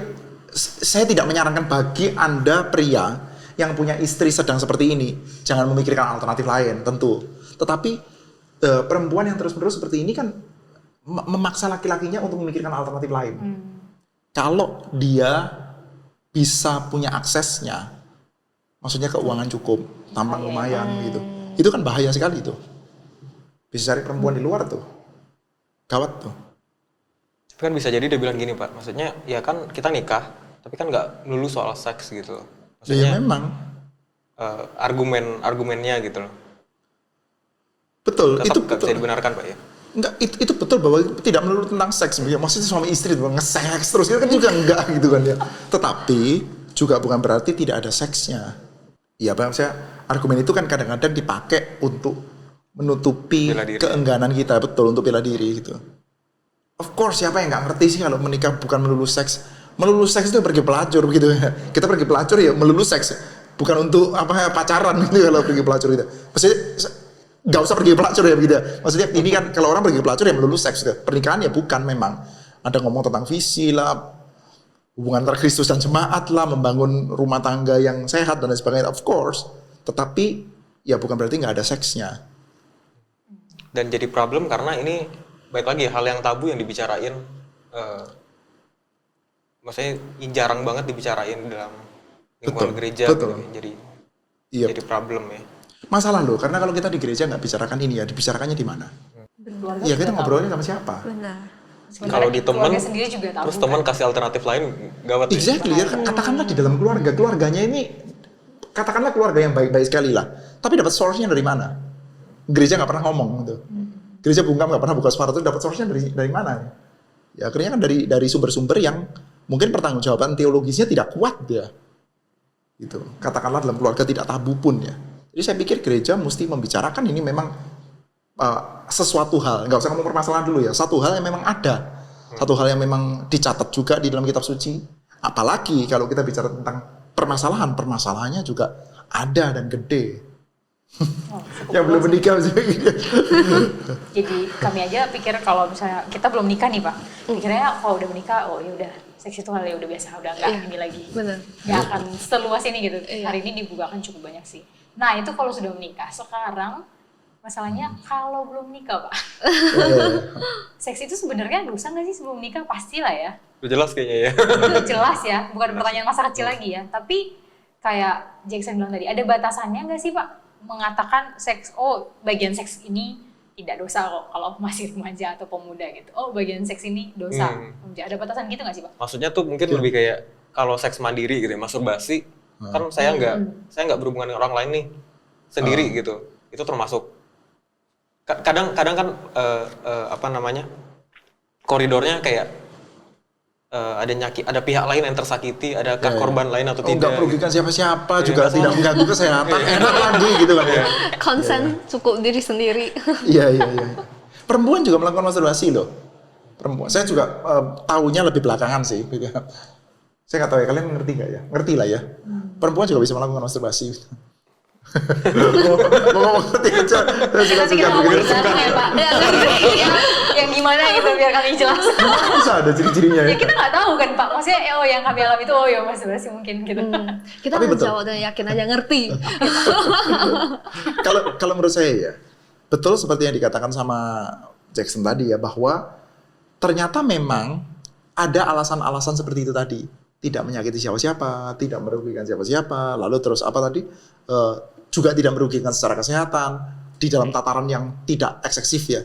saya tidak menyarankan bagi Anda pria yang punya istri sedang seperti ini, jangan memikirkan alternatif lain, tentu. Tetapi perempuan yang terus-menerus seperti ini kan memaksa laki-lakinya untuk memikirkan alternatif lain. Kalau dia bisa punya aksesnya, maksudnya keuangan cukup, tampak lumayan gitu, itu kan bahaya sekali tuh. Bisa cari perempuan di luar tuh, gawat tuh. Tapi kan bisa jadi dia bilang gini Pak, maksudnya ya kan kita nikah, tapi kan nggak melulu soal seks gitu. Maksudnya Ya memang. Argumennya gitu loh. Betul, Tetap itu nggak betul. bisa dibenarkan Pak ya. Enggak, itu betul bahwa tidak melulu tentang seks. Maksudnya suami istri nge-seks terus itu kan juga enggak gitu kan ya. Tetapi juga bukan berarti tidak ada seksnya. Iya, saya argumen itu kan kadang-kadang dipakai untuk menutupi keengganan kita, betul, untuk bela diri gitu. Of course, siapa yang nggak ngerti sih kalau menikah bukan melulu seks. Melulu seks itu pergi pelacur gitu ya. Kita pergi pelacur ya melulu seks, bukan untuk pacaran gitu kalau pergi pelacur gitu. Maksudnya nggak usah pergi pelacur ya begitu. Maksudnya ini kan kalau orang pergi pelacur ya melulu seks gitu. Pernikahan ya bukan, memang ada ngomong tentang visi lah, hubungan antara Kristus dan jemaat lah, membangun rumah tangga yang sehat dan lain sebagainya, of course. Tetapi ya bukan berarti nggak ada seksnya. Dan jadi problem karena ini baik lagi hal yang tabu yang dibicarain, maksudnya jarang banget dibicarain dalam lingkungan gereja. Betul. Gitu. Iya. Jadi problem ya. Masalah loh, karena kalau kita di gereja nggak bicarakan ini ya, dibicarakannya di mana? Iya, kita ngobrolnya sama siapa? Benar. Kalau di teman, keluarga sendiri juga tabu. terus teman kasih alternatif lain, gawat. Ya? Exactly, ya, katakanlah di dalam keluarganya ini, katakanlah keluarga yang baik-baik sekali lah, tapi dapat source-nya dari mana? Gereja nggak pernah ngomong gitu. Gereja bungkam nggak pernah buka suara, itu dapat source-nya dari mana? Ya akhirnya kan dari sumber-sumber yang mungkin pertanggungjawaban teologisnya tidak kuat ya. Gitu. Katakanlah dalam keluarga tidak tabu pun ya. Jadi saya pikir gereja mesti membicarakan ini memang sesuatu hal, nggak usah ngomong permasalahan dulu ya, satu hal yang memang ada, satu hal yang memang dicatat juga di dalam kitab suci. Apalagi kalau kita bicara tentang permasalahannya juga ada dan gede. Oh, cukup Yang belum luas. menikah gitu. Jadi kami aja pikir kalau misalnya kita belum nikah nih Pak, pikirnya kalau udah menikah, oh ya udah seks itu hal ya udah biasa, udah enggak Iya. ini lagi. Benar. Nggak akan seluas ini gitu. Iya. Hari ini dibukakan cukup banyak sih. Nah itu kalau sudah menikah, sekarang masalahnya kalau belum nikah Pak, seks itu sebenarnya dosa nggak sih sebelum nikah? Pastilah ya. Udah jelas kayaknya ya. Itu jelas ya, bukan pertanyaan masa kecil lagi ya. Tapi kayak Jackson bilang tadi, ada batasannya nggak sih Pak? Mengatakan seks, oh bagian seks ini tidak dosa kok kalau masih remaja atau pemuda gitu. Oh bagian seks ini dosa. Ada batasan gitu nggak sih Pak? Maksudnya tuh mungkin lebih kayak kalau seks mandiri gitu ya, masturbasi kan saya nggak berhubungan dengan orang lain nih sendiri gitu. Itu termasuk kadang kan apa namanya? Koridornya kayak ada pihak lain yang tersakiti, ada korban lain atau tidak. Enggak merugikan siapa-siapa, juga tidak mengganggu kesehatan, enak lagi gitu kan ya. Konsen cukup diri sendiri. Iya. Perempuan juga melakukan masturbasi loh. Perempuan. Saya juga tahunya lebih belakangan sih. Saya nggak tahu ya, kalian ngerti nggak ya? Ngerti lah ya. Perempuan juga bisa melakukan masturbasi. Mau ngerti aja. Nanti kita ngomongin sekarang ya Pak. Yang gimana gitu biar kami jelas. Bisa ada ciri-cirinya Ya ya. kita nggak tahu kan Pak. Maksudnya oh yang kami alami itu oh ya masturbasi mungkin gitu. Kita Tapi betul. menjawab dan yakin aja ngerti. Kalau menurut saya ya, betul seperti yang dikatakan sama Jackson tadi ya, bahwa ternyata memang ada alasan-alasan seperti itu tadi. Tidak menyakiti siapa-siapa, tidak merugikan siapa-siapa, lalu terus apa tadi, juga tidak merugikan secara kesehatan, di dalam tataran yang tidak eksesif ya.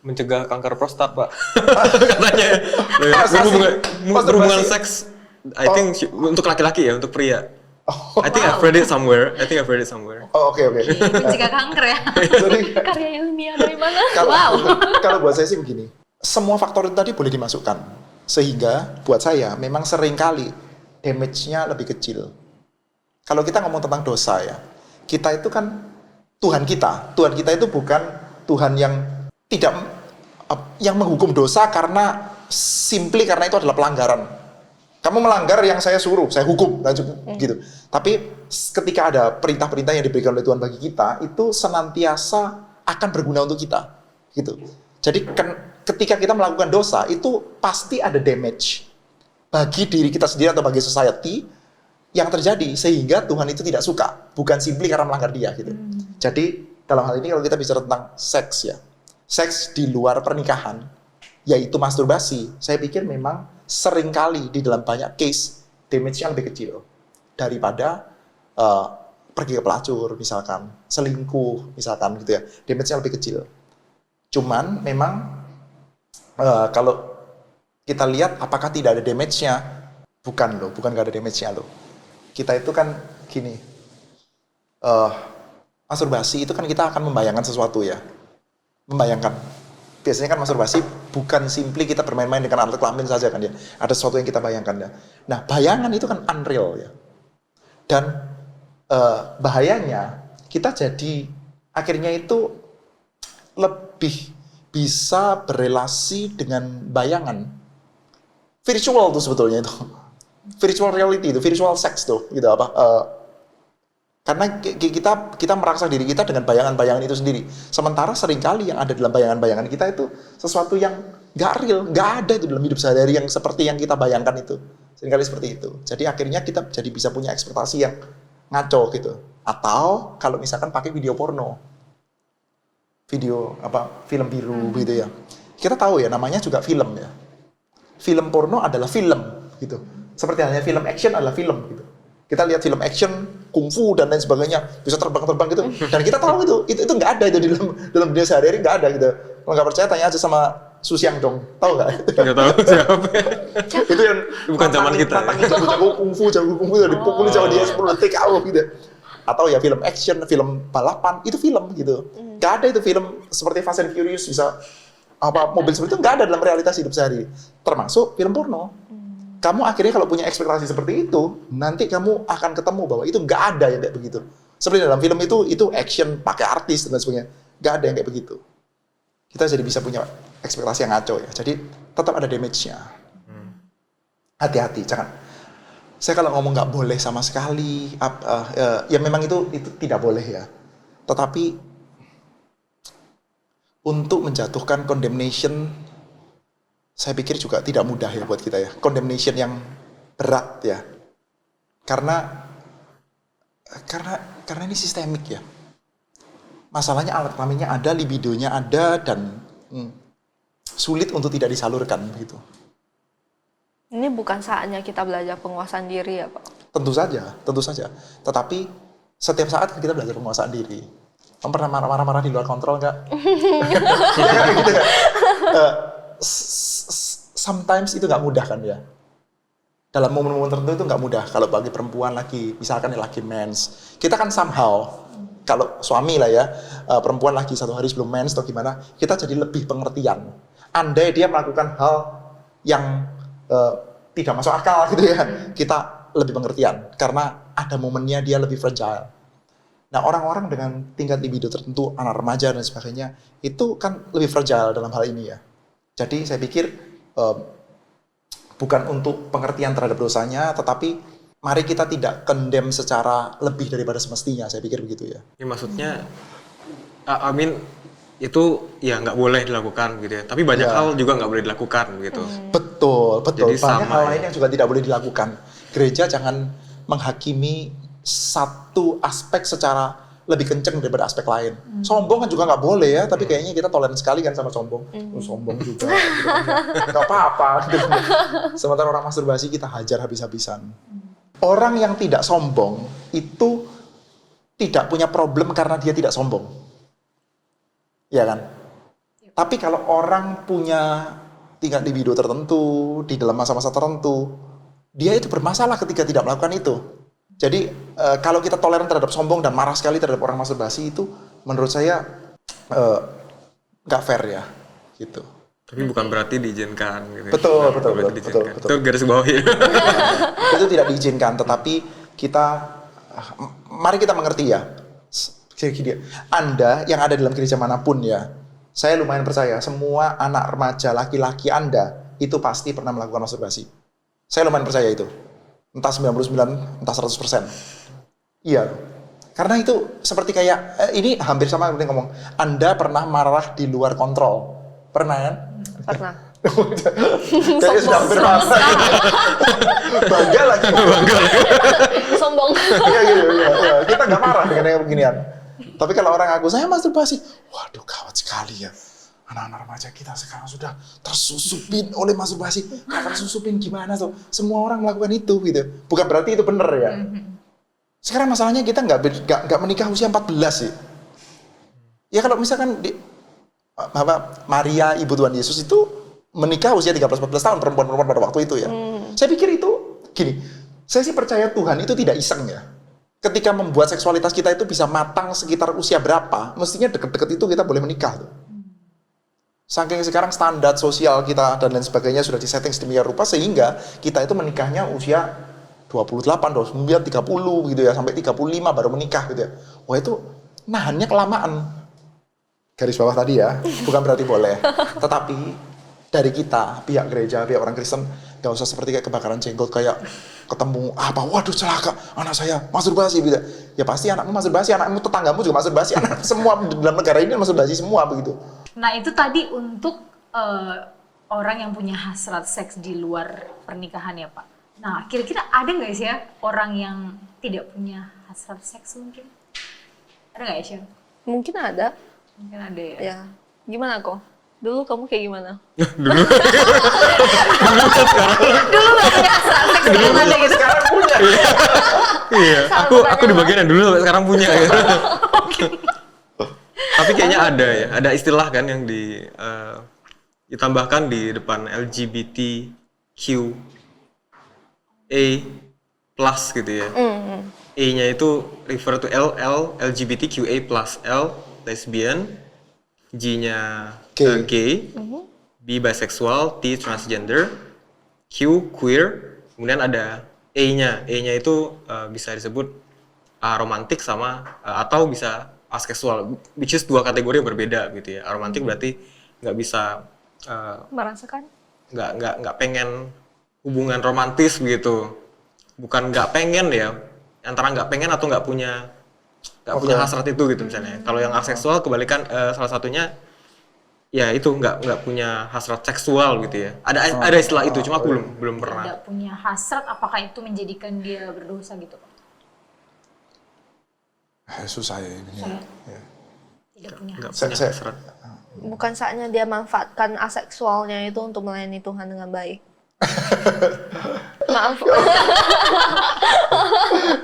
Mencegah kanker prostat Pak. Katanya berhubungan seks I think untuk laki-laki ya, untuk pria. I think I've read it somewhere. Oh, oke. Mencegah kanker ya. Jadi Karya ilmiah dari mana? kalau buat saya sih begini, semua faktor itu tadi boleh dimasukkan. Sehingga buat saya memang seringkali damage-nya lebih kecil. Kalau kita ngomong tentang dosa ya, kita itu kan Tuhan kita itu bukan Tuhan yang tidak yang menghukum dosa karena simply karena itu adalah pelanggaran. Kamu melanggar yang saya suruh, saya hukum, gitu. Tapi ketika ada perintah-perintah yang diberikan oleh Tuhan bagi kita, itu senantiasa akan berguna untuk kita, gitu. Jadi ketika kita melakukan dosa, itu pasti ada damage bagi diri kita sendiri atau bagi society yang terjadi, sehingga Tuhan itu tidak suka, bukan simply karena melanggar dia, gitu. Jadi dalam hal ini kalau kita bicara tentang seks ya, seks di luar pernikahan, yaitu masturbasi, saya pikir memang seringkali di dalam banyak case damage-nya lebih kecil daripada pergi ke pelacur misalkan, selingkuh misalkan gitu ya, damage-nya lebih kecil. Cuman memang kalau kita lihat apakah tidak ada damage-nya, bukan nggak ada damage-nya loh. Kita itu kan gini, masturbasi itu kan kita akan membayangkan sesuatu ya, membayangkan. Biasanya kan masturbasi bukan simply kita bermain-main dengan alat kelamin saja kan ya. Ada sesuatu yang kita bayangkan ya. Nah, bayangan itu kan unreal ya. Dan bahayanya kita jadi akhirnya itu lebih bisa berelasi dengan bayangan. Virtual tuh sebetulnya itu. Virtual reality itu, virtual sex tuh gitu apa. Karena kita merasa diri kita dengan bayangan-bayangan itu sendiri. Sementara seringkali yang ada dalam bayangan-bayangan kita itu sesuatu yang nggak real, nggak ada itu dalam hidup sehari-hari yang seperti yang kita bayangkan itu. Seringkali seperti itu. Jadi akhirnya kita jadi bisa punya ekspektasi yang ngaco gitu. Atau kalau misalkan pakai video porno, film biru gitu ya. Kita tahu ya namanya juga film ya. Film porno adalah film gitu. Seperti halnya film action adalah film gitu. Kita lihat film action, kungfu dan lain sebagainya, bisa terbang-terbang gitu. Dan kita tahu itu nggak ada itu di dalam dunia sehari-hari, nggak ada gitu. Kalau nggak percaya tanya aja sama Su Xiang Dong, tahu nggak? Nggak tahu siapa. Itu yang Bukan zaman kita. jago kungfu dipukuli sama dia 10 detik gitu. Atau ya film action, film balapan, itu film gitu. Nggak ada itu film seperti Fast and Furious bisa mobil seperti itu nggak ada dalam realitas hidup sehari. Termasuk film porno. Kamu akhirnya kalau punya ekspektasi seperti itu, nanti kamu akan ketemu bahwa itu nggak ada yang kayak begitu. Seperti dalam film itu action pakai artis dan sebagainya, nggak ada yang kayak begitu. Kita jadi bisa punya ekspektasi yang ngaco ya. Jadi tetap ada damage-nya. Hati-hati, jangan. Saya kalau ngomong nggak boleh sama sekali, ya memang itu tidak boleh ya. Tetapi untuk menjatuhkan condemnation, saya pikir juga tidak mudah ya buat kita ya. Condemnation yang berat ya. Karena ini sistemik ya. Masalahnya alat kelaminnya ada, libidonya ada, dan sulit untuk tidak disalurkan begitu. Ini bukan saatnya kita belajar penguasaan diri ya Pak? Tentu saja. Tetapi setiap saat kita belajar penguasaan diri. Kamu pernah marah-marah di luar kontrol nggak? Ya kan gitu kan? Sometimes itu nggak mudah kan ya. Dalam momen-momen tertentu itu nggak mudah. Kalau bagi perempuan lagi, misalkan lagi mens, kita kan somehow, kalau suami lah ya, perempuan lagi 1 hari sebelum mens atau gimana, kita jadi lebih pengertian. Andai dia melakukan hal yang tidak masuk akal gitu ya, kita lebih pengertian karena ada momennya dia lebih fragile. Nah, orang-orang dengan tingkat libido tertentu, anak remaja dan sebagainya, itu kan lebih fragile dalam hal ini ya. Jadi saya pikir bukan untuk pengertian terhadap dosanya, tetapi mari kita tidak condemn secara lebih daripada semestinya, saya pikir begitu ya. Ya maksudnya, itu ya nggak boleh dilakukan gitu ya. Tapi banyak hal juga nggak boleh dilakukan gitu. Betul. Jadi banyak hal ya. lain yang juga tidak boleh dilakukan. Gereja jangan menghakimi satu aspek secara lebih kenceng daripada aspek lain. Sombong kan juga nggak boleh ya, tapi kayaknya kita toleran sekali kan sama sombong. Sombong juga, gitu. Nggak apa-apa. Gitu. Sementara orang masturbasi kita hajar habis-habisan. Orang yang tidak sombong itu tidak punya problem karena dia tidak sombong. Ya kan? Tapi kalau orang punya tingkat libido tertentu, di dalam masa-masa tertentu, dia itu bermasalah ketika tidak melakukan itu. Jadi kalau kita toleran terhadap sombong dan marah sekali terhadap orang masturbasi itu, menurut saya nggak fair ya, gitu. Tapi bukan berarti diizinkan. Gitu. Betul. Itu garis bawah ya. Itu tidak diizinkan, tetapi mari kita mengerti ya. Anda yang ada dalam gereja manapun ya, saya lumayan percaya semua anak remaja laki-laki Anda itu pasti pernah melakukan masturbasi. Saya lumayan percaya itu. Entah 99, entah 100%. Iya. Karena itu seperti kayak, ini hampir sama seperti ngomong, Anda pernah marah di luar kontrol. Pernah kan? Pernah. Kayaknya sudah hampir marah. Bangga lagi. Sombong. Iya. Kita nggak marah dengan yang beginian. Tapi kalau orang aku, saya masturbasi. Waduh, gawat sekali ya. Anak-anak remaja kita sekarang sudah tersusupin oleh masturbasi. Tersusupin gimana tuh? Semua orang melakukan itu gitu. Bukan berarti itu benar ya. Sekarang masalahnya kita nggak menikah usia 14 sih. Ya kalau misalkan Maria ibu Tuhan Yesus itu menikah usia 13-14 tahun, perempuan-perempuan pada waktu itu ya. Saya pikir itu gini. Saya sih percaya Tuhan itu tidak iseng ya. Ketika membuat seksualitas kita itu bisa matang sekitar usia berapa, mestinya deket-deket itu kita boleh menikah tuh. Saking sekarang standar sosial kita dan lain sebagainya sudah disetting sedemikian rupa sehingga kita itu menikahnya usia 28, 29, 30 gitu ya, sampai 35 baru menikah gitu ya. Wah itu nahannya kelamaan. Garis bawah tadi ya, bukan berarti boleh. Tetapi dari kita, pihak gereja, pihak orang Kristen, gak usah seperti kayak kebakaran jenggot kayak ketemu waduh celaka, anak saya masturbasi gitu. Ya pasti anakmu masturbasi, anakmu tetanggamu juga masturbasi, anak semua dalam negara ini masturbasi semua begitu. Nah itu tadi untuk orang yang punya hasrat seks di luar pernikahan ya Pak. Nah kira-kira ada nggak sih ya orang yang tidak punya hasrat seks mungkin? Ada nggak ya Syah? Mungkin ada. Mungkin ada ya. Ya. Gimana kok? Dulu kamu kayak gimana? Dulu Dulu nggak punya hasrat seks dengan ada gitu. Sekarang punya. Iya, aku di bagian yang dulu sekarang punya gitu. Tapi kayaknya ada istilah kan yang ditambahkan di depan LGBTQA+ gitu ya. A-nya itu refer to LGBTQA+, L lesbian, G-nya gay, B bisexual, T transgender, Q queer, kemudian ada A-nya itu bisa disebut aromantik sama atau bisa aseksual, which is dua kategori yang berbeda gitu ya. Aromantik berarti nggak bisa Merasakan? nggak pengen hubungan romantis begitu. bukan nggak pengen ya, antara nggak pengen atau nggak punya hasrat itu gitu misalnya. Kalau yang aseksual kebalikan, salah satunya ya itu nggak punya hasrat seksual gitu ya. Ada istilah itu, cuma aku belum pernah. Tidak punya hasrat, apakah itu menjadikan dia berdosa gitu Pak? Susah ya ini. Saya Ya. tidak punya Nggak hasrat. punya hasrat. Bukan saatnya dia manfaatkan aseksualnya itu untuk melayani Tuhan dengan baik. Maaf.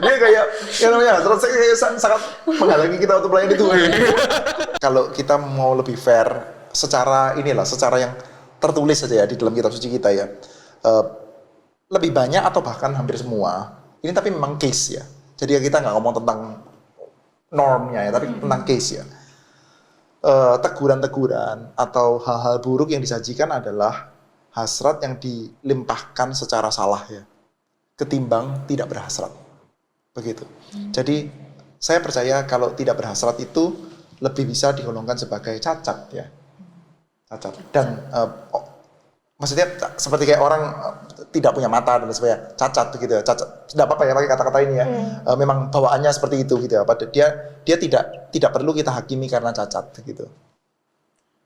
Dia kayak yang namanya hasrat kayak sangat menghalangi kita untuk melayani Tuhan. Kalau kita mau lebih fair secara yang tertulis saja ya di dalam kitab suci kita ya, lebih banyak atau bahkan hampir semua ini tapi memang case ya. Jadi kita nggak ngomong tentang normnya ya, tapi tentang case ya. Teguran-teguran atau hal-hal buruk yang disajikan adalah hasrat yang dilimpahkan secara salah ya, ketimbang tidak berhasrat. Begitu. Jadi saya percaya kalau tidak berhasrat itu lebih bisa digolongkan sebagai cacat ya. Cacat. Dan maksudnya seperti kayak orang tidak punya mata dan sebagainya, cacat begitu ya. Cacat. Tidak apa-apa ya pakai kata-kata ini ya. Memang bawaannya seperti itu gitu ya. Dia tidak perlu kita hakimi karena cacat gitu.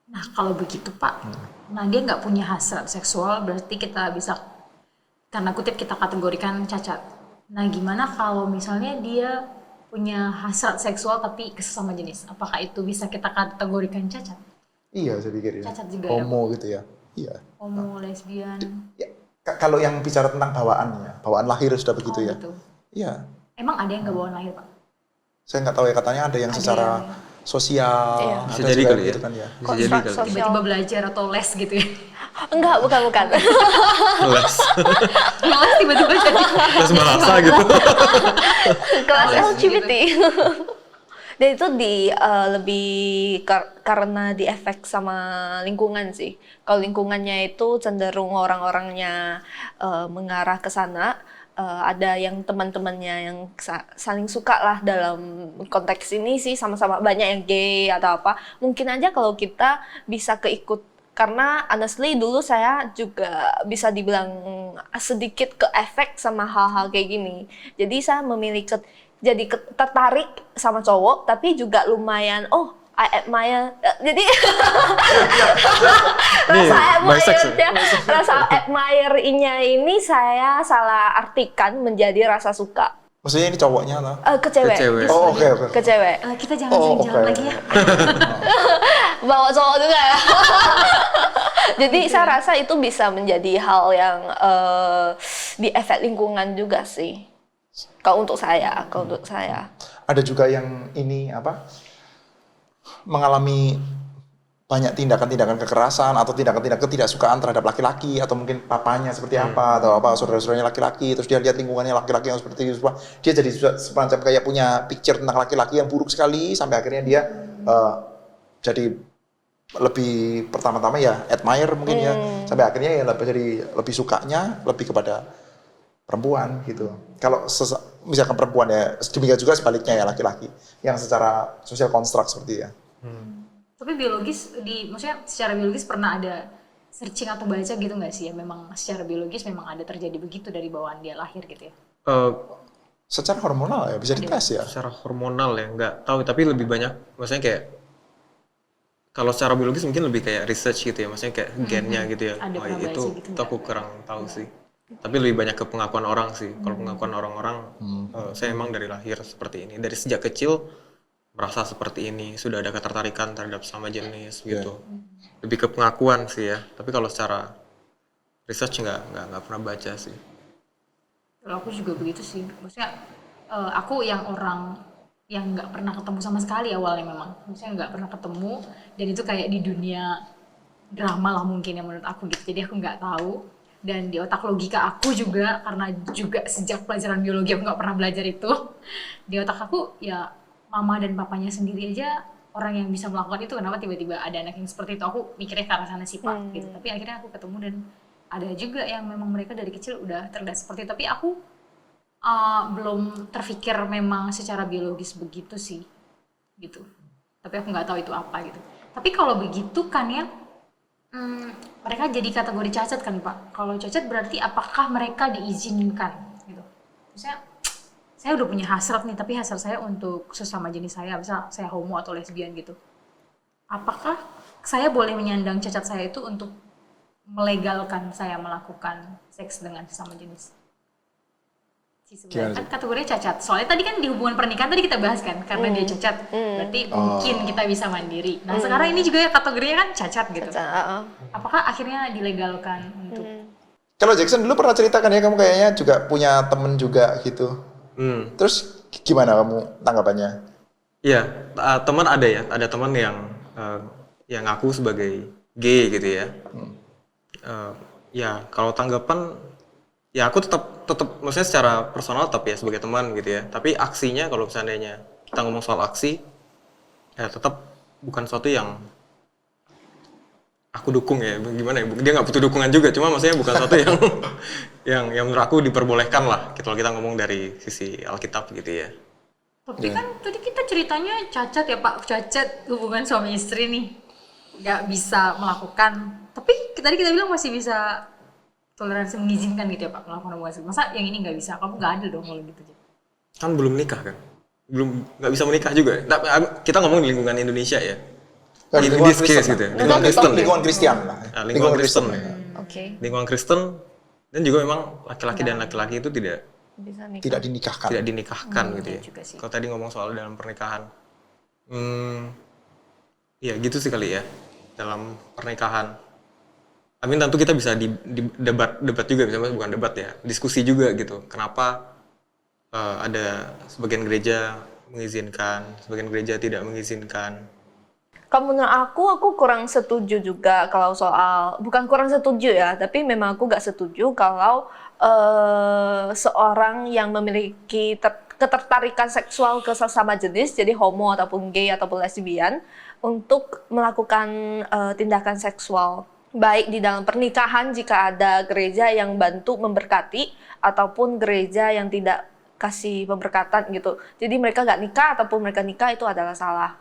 Nah kalau begitu Pak, nah dia nggak punya hasrat seksual, berarti kita bisa, karena kutip kita kategorikan cacat. Nah gimana kalau misalnya dia punya hasrat seksual tapi ke sesama jenis, apakah itu bisa kita kategorikan cacat? Iya, saya pikir ya. Cacat juga homo gitu ya. Iya. Homo, lesbian. Ya, kalau yang bicara tentang bawaannya, bawaan lahir sudah begitu ya. Gitu. Iya. Emang ada yang nggak bawaan lahir Pak? Saya nggak tahu ya, katanya ada yang Ada secara yang- sosial. Iya. Bisa ada jadi juga kali ya. gitu kan ya. Bisa jadi kali. Sosial. Tiba-tiba belajar atau les gitu ya? Enggak, bukan. Les. Les tiba-tiba jadi. Les bahasa gitu. Kelas Oh, LGBT. Dan itu lebih karena diefek sama lingkungan sih. Kalau lingkungannya itu cenderung orang-orangnya mengarah ke sana, ada yang teman-temannya yang saling suka lah dalam konteks ini sih, sama-sama banyak yang gay atau apa. Mungkin aja kalau kita bisa keikut, karena honestly dulu saya juga bisa dibilang sedikit keefek sama hal-hal kayak gini. Jadi saya memilih tertarik sama cowok, tapi juga lumayan I admire. Jadi rasa admire-nya ini saya salah artikan menjadi rasa suka. Maksudnya ini cowoknya atau? Ke cewek. Ke cewek. Oh, oke. Ke cewek. Kita jangan jalan-jalan oke. lagi ya. Bawa cowok juga ya. Jadi saya rasa itu bisa menjadi hal yang di efek lingkungan juga sih. Kalau untuk saya. Ada juga yang ini mengalami banyak tindakan-tindakan kekerasan atau tindakan-tindakan ketidaksukaan terhadap laki-laki, atau mungkin papanya seperti apa atau saudara-saudaranya laki-laki, terus dia lihat lingkungannya laki-laki yang seperti itu, dia jadi semacam kayak punya picture tentang laki-laki yang buruk sekali, sampai akhirnya dia jadi lebih pertama-tama ya admire mungkin ya, sampai akhirnya ya jadi lebih sukanya lebih kepada perempuan gitu. Kalau misalkan perempuan ya, demikian juga sebaliknya ya laki-laki yang secara sosial konstruk seperti ya. Tapi maksudnya secara biologis pernah ada searching atau baca gitu nggak sih ya? Memang secara biologis memang ada terjadi begitu dari bawaan dia lahir gitu ya? Secara hormonal ya bisa dites ya. Secara hormonal ya nggak tahu, tapi lebih banyak maksudnya kayak kalau secara biologis mungkin lebih kayak research gitu ya, maksudnya kayak gennya gitu ya. Ada pernah itu baca gitu nggak? aku kurang tahu sih. Tapi lebih banyak ke pengakuan orang sih. Kalau pengakuan orang-orang, saya emang dari lahir seperti ini, dari sejak kecil merasa seperti ini, sudah ada ketertarikan terhadap sama jenis gitu. Lebih ke pengakuan sih ya. Tapi kalau secara research nggak pernah baca sih. Kalau aku juga begitu sih. Maksudnya aku yang orang yang nggak pernah ketemu sama sekali awalnya memang. Maksudnya nggak pernah ketemu, dan itu kayak di dunia drama lah mungkin ya menurut aku gitu. Jadi aku nggak tahu. Dan di otak logika aku juga, karena juga sejak pelajaran biologi aku nggak pernah belajar itu. Di otak aku ya mama dan papanya sendiri aja orang yang bisa melakukan itu, kenapa tiba-tiba ada anak yang seperti itu? Aku mikirnya ke arah sana sih Pak gitu. Tapi akhirnya aku ketemu dan ada juga yang memang mereka dari kecil udah cerdas seperti itu. Tapi aku belum terfikir memang secara biologis begitu sih gitu. Tapi aku nggak tahu itu apa gitu. Tapi kalau begitu kan ya mereka jadi kategori cacat kan Pak. Kalau cacat berarti apakah mereka diizinkan gitu? Maksudnya saya udah punya hasrat nih, tapi hasrat saya untuk sesama jenis saya, misal saya homo atau lesbian gitu. Apakah saya boleh menyandang cacat saya itu untuk melegalkan saya melakukan seks dengan sesama jenis? Kan kategorinya cacat. Soalnya tadi kan di hubungan pernikahan tadi kita bahas kan, karena dia cacat, berarti mungkin kita bisa mandiri. Nah sekarang ini juga kategorinya kan cacat gitu. Apakah akhirnya dilegalkan untuk? Kalau Jackson dulu pernah ceritakan ya, kamu kayaknya juga punya temen juga gitu. Terus gimana kamu tanggapannya? Iya, teman ada ya, ada teman yang ngaku sebagai gay gitu ya. Ya kalau tanggapan, ya aku tetap maksudnya secara personal tetap ya sebagai teman gitu ya. Tapi aksinya kalau seandainya kita ngomong soal aksi, ya tetap bukan sesuatu yang aku dukung ya. Gimana ya? Dia nggak butuh dukungan juga, cuma maksudnya bukan sesuatu yang menurut aku diperbolehkan lah. Kalau kita ngomong dari sisi Alkitab gitu ya. Tapi kan tadi kita ceritanya cacat ya Pak, cacat hubungan suami istri nih, nggak bisa melakukan. Tapi tadi kita bilang masih bisa toleransi mengizinkan gitu ya Pak melakukan hubungan seks. Masa yang ini nggak bisa? Kamu nggak adil dong kalau gitu. Kan belum nikah kan, nggak bisa menikah juga. Kita ngomong di lingkungan Indonesia ya. In this case gitu ya. Lingkungan Kristen. Lingkungan Kristian lah. Lingkungan Kristen. Oke. Lingkungan Kristen dan juga memang laki-laki dan laki-laki itu tidak Bisa nikah. Tidak dinikahkan. gitu ya. juga sih. Kalau tadi ngomong soal dalam pernikahan, ya gitu sih kali ya dalam pernikahan. Amin, tentu kita bisa debat juga, misalnya bukan debat ya, diskusi juga gitu. Kenapa ada sebagian gereja mengizinkan, sebagian gereja tidak mengizinkan? Kalau menurut aku kurang setuju juga kalau soal, bukan kurang setuju ya, tapi memang aku gak setuju kalau seorang yang memiliki ketertarikan seksual ke sesama jenis, jadi homo ataupun gay ataupun lesbian, untuk melakukan tindakan seksual. Baik di dalam pernikahan jika ada gereja yang bantu memberkati, ataupun gereja yang tidak kasih pemberkatan gitu. Jadi mereka gak nikah ataupun mereka nikah itu adalah salah.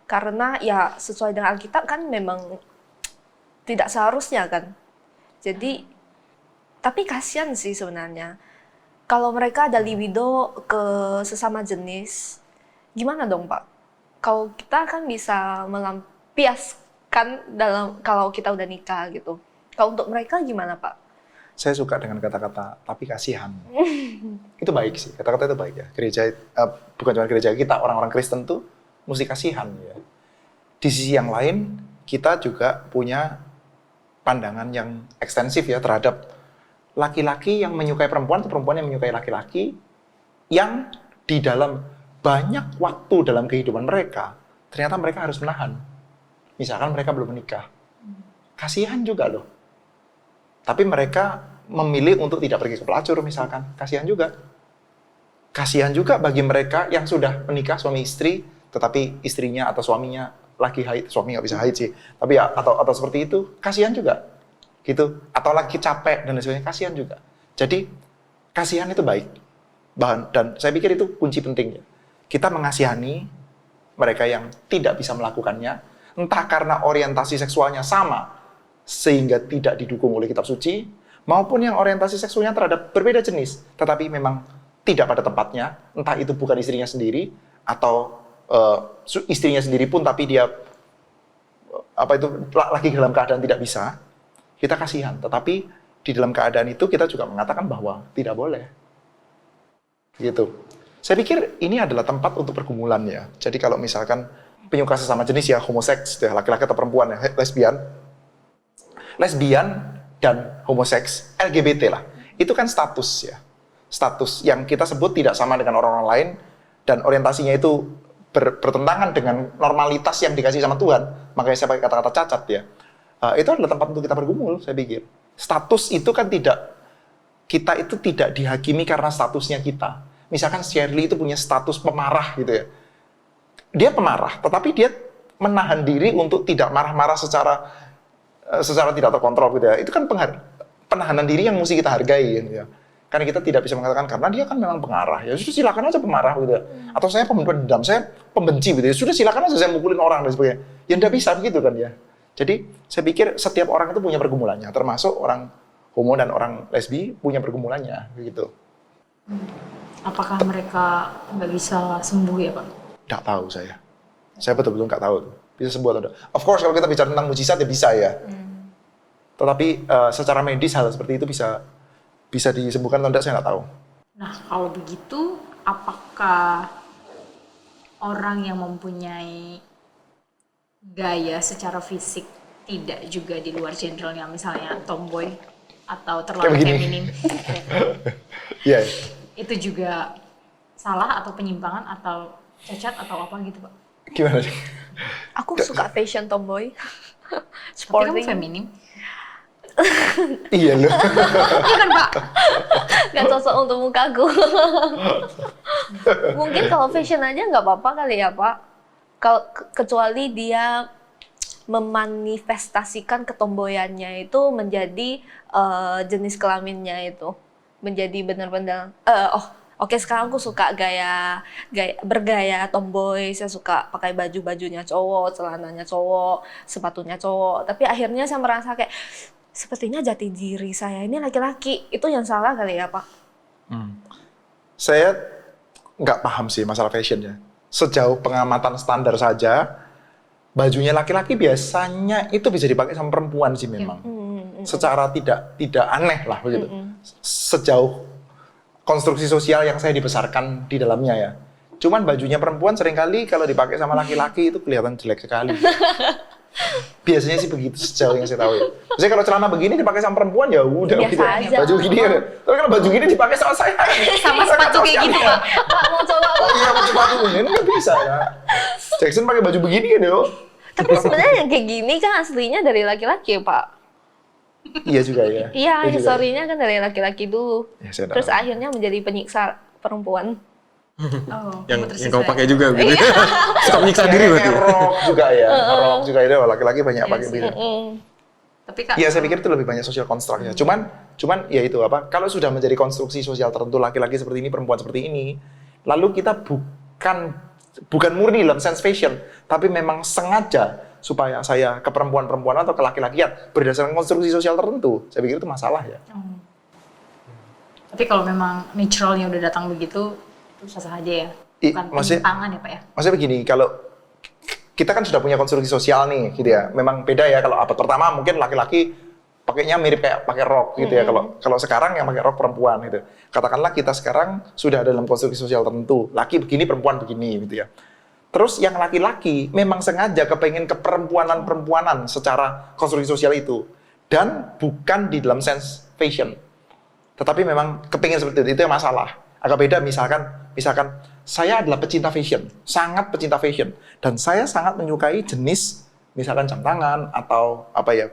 Karena ya sesuai dengan Alkitab kan memang tidak seharusnya kan. Jadi, tapi kasihan sih sebenarnya. Kalau mereka ada libido ke sesama jenis, gimana dong Pak? Kalau kita kan bisa melampiaskan kalau kita udah nikah gitu. Kalau untuk mereka gimana Pak? Saya suka dengan kata-kata tapi kasihan. Itu baik sih, kata-kata itu baik ya. Gereja, bukan cuma gereja kita, orang-orang Kristen tuh mesti kasihan ya. Di sisi yang lain, kita juga punya pandangan yang ekstensif ya terhadap laki-laki yang menyukai perempuan atau perempuan yang menyukai laki-laki yang di dalam banyak waktu dalam kehidupan mereka, ternyata mereka harus menahan. Misalkan mereka belum menikah. Kasihan juga loh. Tapi mereka memilih untuk tidak pergi ke pelacur misalkan. Kasihan juga. Kasihan juga bagi mereka yang sudah menikah suami istri, tetapi istrinya atau suaminya lagi haid. Suami nggak bisa haid sih. Tapi ya, atau seperti itu, kasihan juga. Gitu. Atau lagi capek dan lain sebagainya, kasihan juga. Jadi, kasihan itu baik. Dan saya pikir itu kunci pentingnya. Kita mengasihani mereka yang tidak bisa melakukannya, entah karena orientasi seksualnya sama, sehingga tidak didukung oleh kitab suci, maupun yang orientasi seksualnya terhadap berbeda jenis, tetapi memang tidak pada tempatnya, entah itu bukan istrinya sendiri, atau istrinya sendiri pun tapi dia lagi dalam keadaan tidak bisa, kita kasihan. Tetapi di dalam keadaan itu kita juga mengatakan bahwa tidak boleh. Gitu. Saya pikir ini adalah tempat untuk pergumulan ya. Jadi kalau misalkan penyuka sesama jenis ya, homoseks, ya, laki-laki atau perempuan ya, lesbian dan homoseks, LGBT lah. Itu kan status ya. Status yang kita sebut tidak sama dengan orang-orang lain dan orientasinya itu bertentangan dengan normalitas yang dikasih sama Tuhan. Makanya saya pakai kata-kata cacat ya. Itu adalah tempat untuk kita bergumul, saya pikir. Status itu kan kita itu tidak dihakimi karena statusnya kita. Misalkan Shirley itu punya status pemarah gitu ya. Dia pemarah, tetapi dia menahan diri untuk tidak marah-marah secara tidak terkontrol gitu ya. Itu kan penahanan diri yang mesti kita hargai gitu ya. Karena kita tidak bisa mengatakan karena dia kan memang pengarah. Ya sudah silakan aja pemarah gitu ya. Atau saya pendendam, saya pembenci gitu ya. Sudah silakan aja saya mukulin orang dan sebagainya. Ya enggak bisa begitu kan ya. Jadi saya pikir setiap orang itu punya pergumulannya, termasuk orang homo dan orang lesbi punya pergumulannya gitu. Apakah mereka nggak bisa sembuh ya Pak? Nggak tahu saya. Saya betul-betul nggak tahu tuh. Bisa sembuh atau tidak. Of course kalau kita bicara tentang mujizat ya bisa ya. Tetapi secara medis hal seperti itu bisa disembuhkan atau tidak saya nggak tahu. Nah, kalau begitu, apakah orang yang mempunyai gaya secara fisik tidak juga di luar generalnya, misalnya tomboy atau terlalu Kayak begini. feminim, Iya. itu juga salah atau penyimpangan atau cacat atau apa gitu Pak? Gimana sih? Aku suka fashion tomboy. Tapi kamu Sporting. feminim, Iya loh. iya kan Pak? Gak cocok untuk mukaku. Mungkin kalau fashion aja nggak apa-apa kali ya Pak. Kalau kecuali dia memanifestasikan ketomboyannya itu menjadi jenis kelaminnya itu menjadi benar-benar oke, sekarang aku suka bergaya tomboy, saya suka pakai baju-bajunya cowok, celananya cowok, sepatunya cowok, tapi akhirnya saya merasa kayak sepertinya jati diri saya ini laki-laki, itu yang salah kali ya Pak? Saya nggak paham sih masalah fashionnya. Sejauh pengamatan standar saja, bajunya laki-laki biasanya itu bisa dipakai sama perempuan sih memang. Secara tidak aneh lah begitu. Sejauh konstruksi sosial yang saya dibesarkan di dalamnya ya. Cuman bajunya perempuan seringkali kalau dipakai sama laki-laki itu kelihatan jelek sekali. Biasanya sih begitu sejauh yang saya tahu ya. Maksudnya kalau celana begini dipakai sama perempuan ya udah Biasa gitu. aja. Baju gini ya. Tapi kalau baju gini dipakai sama saya. Sama sepatu kayak gitu Pak. Pak mau coba Pak? Iya, pakai sepatu begini nggak bisa ya. Jackson pakai baju begini kan yo. Tapi sebenarnya yang kayak gini kan aslinya dari laki-laki ya Pak? Iya juga ya. Iya, juga. historinya kan dari laki-laki dulu. Ya, saya Terus tahu. akhirnya menjadi penyiksa perempuan. Oh, yang tersisa kamu ya. pakai juga gitu. Suka menyiksa diri berarti. Kayak rok juga ya. Rok juga itu laki-laki banyak pakai begitu. Tapi Kak, Iya, saya pikir itu lebih banyak social construct ya. Cuman ya itu apa? Kalau sudah menjadi konstruksi sosial tertentu laki-laki seperti ini, perempuan seperti ini, lalu kita bukan murni dalam sense fashion, tapi memang sengaja supaya saya ke perempuan-perempuan atau ke laki-lakian berdasarkan konstruksi sosial tertentu. Saya pikir itu masalah ya. tapi kalau memang naturalnya udah datang begitu, itu sah-sah aja ya. Bukan maksudnya- penyimpangan ya Pak ya. Maksudnya begini, kalau kita kan sudah punya konstruksi sosial nih, gitu ya. Memang beda ya kalau abad pertama mungkin laki-laki pakainya mirip kayak pakai rok gitu ya. Kalau sekarang yang pakai rok perempuan gitu. Katakanlah kita sekarang sudah ada dalam konstruksi sosial tertentu. Laki begini, perempuan begini gitu ya. Terus yang laki-laki memang sengaja kepengen keperempuanan-perempuanan secara konstruksi sosial itu. Dan bukan di dalam sense fashion. Tetapi memang kepengen seperti itu yang masalah. Agak beda misalkan saya adalah pecinta fashion, sangat pecinta fashion. Dan saya sangat menyukai jenis misalkan jam tangan atau apa ya,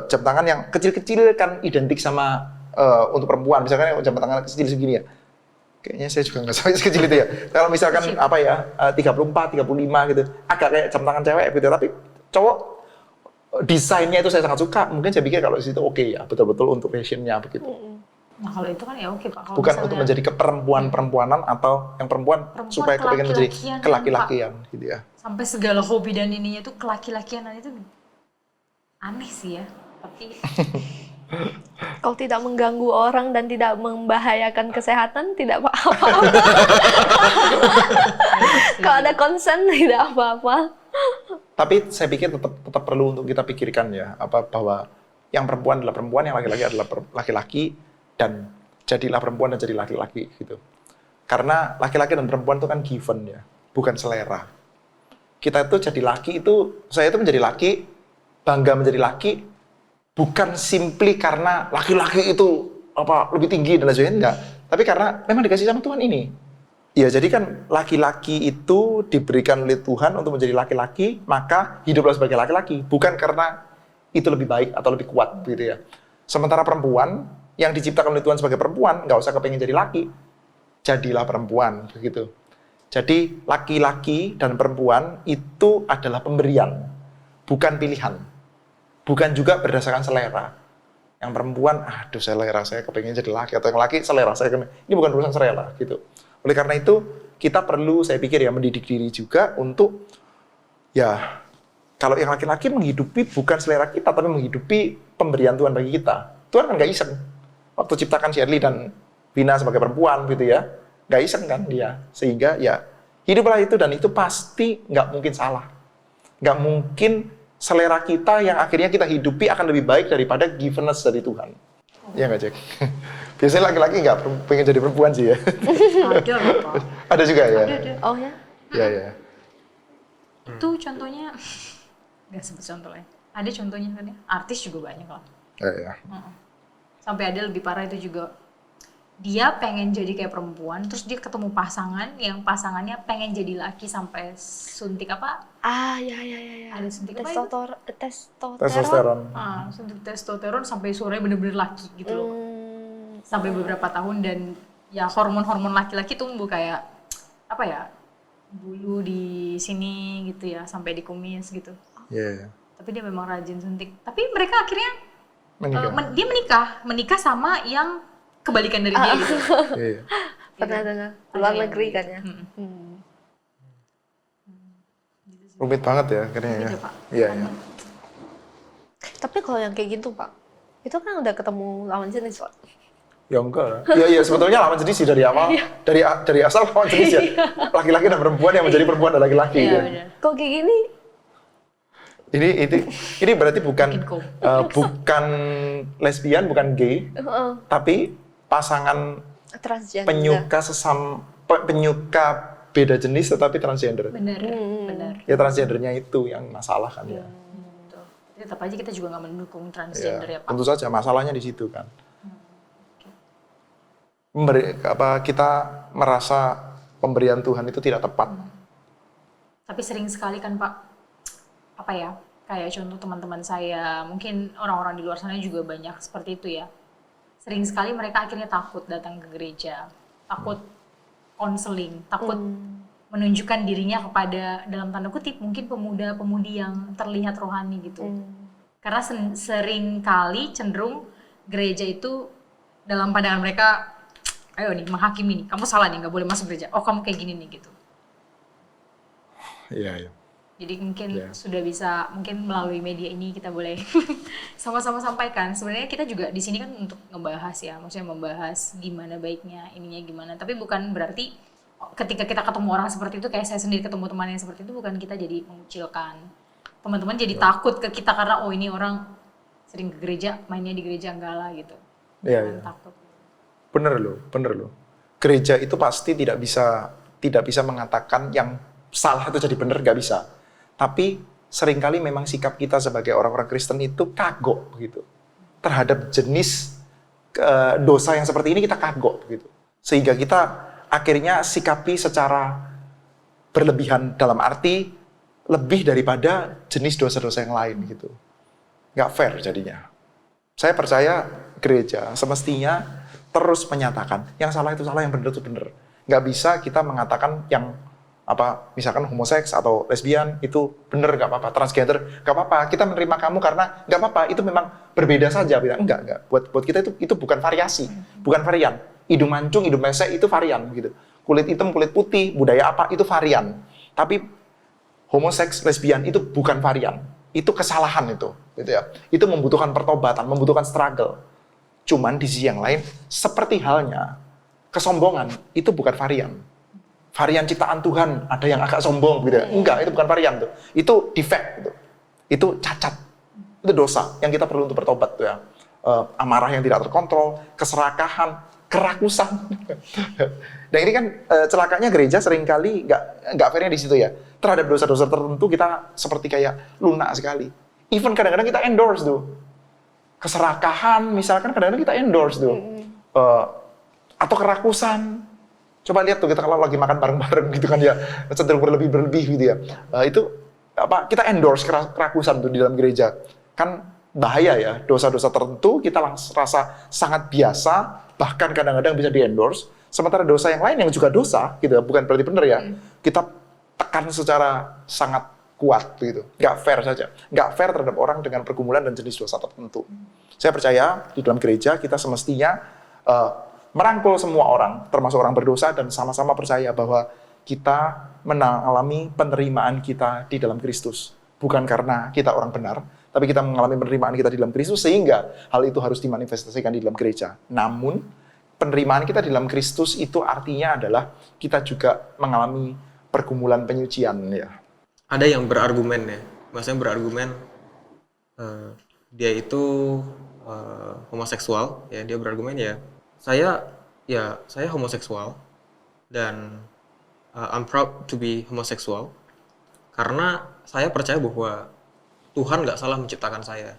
jam tangan yang kecil-kecil kan identik sama untuk perempuan. Misalkan yang jam tangan kecil segini ya. Kayaknya saya juga nggak sampai sekecil itu ya. Kalau misalkan apa ya, 34, 35 gitu. Agak kayak jam tangan cewek gitu. Tapi cowok desainnya itu saya sangat suka. Mungkin saya pikir kalau di situ oke ya, betul-betul untuk fashionnya begitu. Nah kalau itu kan ya oke Pak. Kalau Bukan misalnya untuk menjadi keperempuan-perempuanan atau yang perempuan supaya kepengen menjadi kelaki-lakian, kelaki-lakian gitu ya. sampai segala hobi dan ininya tuh kelaki-lakianan itu aneh sih ya. Tapi Kalau tidak mengganggu orang dan tidak membahayakan kesehatan, tidak apa-apa. Kalau ada konsen, tidak apa-apa. Tapi saya pikir tetap perlu untuk kita pikirkan ya, bahwa yang perempuan adalah perempuan, yang laki-laki adalah laki-laki, dan jadilah perempuan dan jadi laki-laki gitu. Karena laki-laki dan perempuan itu kan given ya, bukan selera. Kita itu jadi laki itu, saya itu menjadi laki, bangga menjadi laki, bukan simply karena laki-laki itu lebih tinggi dan lain sebagainya, enggak. Tapi karena memang dikasih sama Tuhan ini. Ya, jadi kan laki-laki itu diberikan oleh Tuhan untuk menjadi laki-laki, maka hiduplah sebagai laki-laki, bukan karena itu lebih baik atau lebih kuat gitu ya. Sementara perempuan yang diciptakan oleh Tuhan sebagai perempuan, nggak usah kepengen jadi laki, jadilah perempuan begitu. Jadi laki-laki dan perempuan itu adalah pemberian, bukan pilihan. Bukan juga berdasarkan selera. Yang perempuan, aduh selera saya kepengen jadi laki, atau yang laki selera saya ini bukan urusan selera gitu. Oleh karena itu kita perlu, saya pikir ya, mendidik diri juga untuk ya, kalau yang laki-laki menghidupi bukan selera kita, tapi menghidupi pemberian Tuhan bagi kita. Tuhan kan nggak iseng. Waktu ciptakan Shirley dan Vina sebagai perempuan gitu ya, nggak iseng kan dia, sehingga ya hiduplah itu, dan itu pasti nggak mungkin salah, nggak mungkin selera kita yang akhirnya kita hidupi akan lebih baik daripada giveness dari Tuhan. Iya nggak, Jack? Biasanya laki-laki nggak pengen jadi perempuan sih ya. Ada loh, Pak. Ada juga ya. Ada. Oh ya? Iya ya. Itu contohnya, nggak sebut contoh lah ya. Ada contohnya kan ya, artis juga banyak lah. Iya. Sampai ada lebih parah itu juga. Dia pengen jadi kayak perempuan, terus dia ketemu pasangan yang pasangannya pengen jadi laki sampai suntik apa? Ah, ya. Ada suntik apa itu? Testosteron. Suntik testosteron sampai sore bener-bener laki gitu loh. Sampai beberapa tahun, dan ya hormon-hormon laki-laki tumbuh kayak apa ya? Bulu di sini gitu ya, sampai di kumis gitu. Iya. Tapi dia memang rajin suntik. Tapi mereka akhirnya Menikah. dia menikah sama yang kebalikan dari dia gitu. Iya. Pernah dengar. Ada Luar yang negeri gitu. kan ya? Rumit banget ya akhirnya ya. Rumit ya, Pak. Iya. Tapi kalau yang kayak gitu, Pak, itu kan udah ketemu lawan jenis, Pak. Ya enggak. Iya sebetulnya lawan jenis sih dari awal. Dari asal lawan jenis ya. Laki-laki dan perempuan yang menjadi perempuan dan laki-laki. Iya, Gitu. benar. Kok kayak gini? Ini berarti bukan Makin bukan lesbian, bukan gay, tapi pasangan Transgender. penyuka beda jenis tetapi transgender. Benar. Ya transgendernya itu yang masalah kan ya. Betul. Tapi tetap aja kita juga nggak mendukung transgender ya, Pak. Tentu saja masalahnya di situ kan. Kita merasa pemberian Tuhan itu tidak tepat. Tapi sering sekali kan, Pak, apa ya, kayak contoh teman-teman saya, mungkin orang-orang di luar sana juga banyak seperti itu ya. Sering sekali mereka akhirnya takut datang ke gereja, takut konseling, takut menunjukkan dirinya kepada, dalam tanda kutip, mungkin pemuda-pemudi yang terlihat rohani gitu. Karena sering kali cenderung gereja itu dalam pandangan mereka, ayo nih menghakimi nih, kamu salah nih, nggak boleh masuk gereja. Oh kamu kayak gini nih gitu. Iya. Jadi mungkin sudah bisa, mungkin melalui media ini kita boleh sama-sama sampaikan. Sebenarnya kita juga di sini kan untuk ngebahas ya, maksudnya membahas gimana baiknya, ininya gimana. Tapi bukan berarti ketika kita ketemu orang seperti itu, kayak saya sendiri ketemu teman yang seperti itu, bukan kita jadi mengucilkan. Teman-teman jadi takut ke kita karena oh ini orang sering ke gereja, mainnya di gereja, enggak lah gitu. Iya. Takut. Bener loh. Gereja itu pasti tidak bisa mengatakan yang salah itu jadi benar, nggak bisa. Tapi seringkali memang sikap kita sebagai orang-orang Kristen itu kagok gitu. Terhadap jenis dosa yang seperti ini kita kagok gitu. Sehingga kita akhirnya sikapi secara berlebihan, dalam arti lebih daripada jenis dosa-dosa yang lain gitu. Nggak fair jadinya. Saya percaya gereja semestinya terus menyatakan yang salah itu salah, yang benar itu benar. Nggak bisa kita mengatakan yang misalkan homoseks atau lesbian itu benar, nggak apa-apa, transgender nggak apa-apa, kita menerima kamu karena nggak apa-apa, itu memang berbeda saja. Enggak. Buat kita itu bukan variasi, bukan varian. Hidung mancung, hidung pesek itu varian gitu. Kulit hitam, kulit putih, budaya apa itu varian. Tapi homoseks, lesbian itu bukan varian. Itu kesalahan itu, gitu ya. Itu membutuhkan pertobatan, membutuhkan struggle. Cuman di sisi yang lain, seperti halnya kesombongan itu bukan varian. Varian ciptaan Tuhan, ada yang agak sombong gitu ya. Enggak, itu bukan varian tuh. Itu defect gitu. Itu cacat. Itu dosa yang kita perlu untuk bertobat tuh ya. Amarah yang tidak terkontrol, keserakahan, kerakusan. Dan ini kan celakanya gereja seringkali nggak fairnya di situ ya. Terhadap dosa-dosa tertentu kita seperti kayak lunak sekali. Even kadang-kadang kita endorse tuh. Keserakahan misalkan kadang-kadang kita endorse tuh. Atau kerakusan. Coba lihat tuh kita kalau lagi makan bareng-bareng gitu kan ya, cenderung berlebih gitu ya. Itu kita endorse kerakusan tuh di dalam gereja. Kan bahaya ya, dosa-dosa tertentu kita rasa sangat biasa, bahkan kadang-kadang bisa di-endorse. Sementara dosa yang lain yang juga dosa gitu, bukan berarti benar ya. Kita tekan secara sangat kuat gitu. Nggak fair saja. Nggak fair terhadap orang dengan pergumulan dan jenis dosa tertentu. Saya percaya di dalam gereja kita semestinya merangkul semua orang, termasuk orang berdosa, dan sama-sama percaya bahwa kita mengalami penerimaan kita di dalam Kristus. Bukan karena kita orang benar, tapi kita mengalami penerimaan kita di dalam Kristus, sehingga hal itu harus dimanifestasikan di dalam gereja. Namun, penerimaan kita di dalam Kristus itu artinya adalah kita juga mengalami pergumulan penyucian ya. Ada yang berargumen ya, maksudnya berargumen dia itu homoseksual ya, dia berargumen ya saya homoseksual dan I'm proud to be homosexual karena saya percaya bahwa Tuhan nggak salah menciptakan saya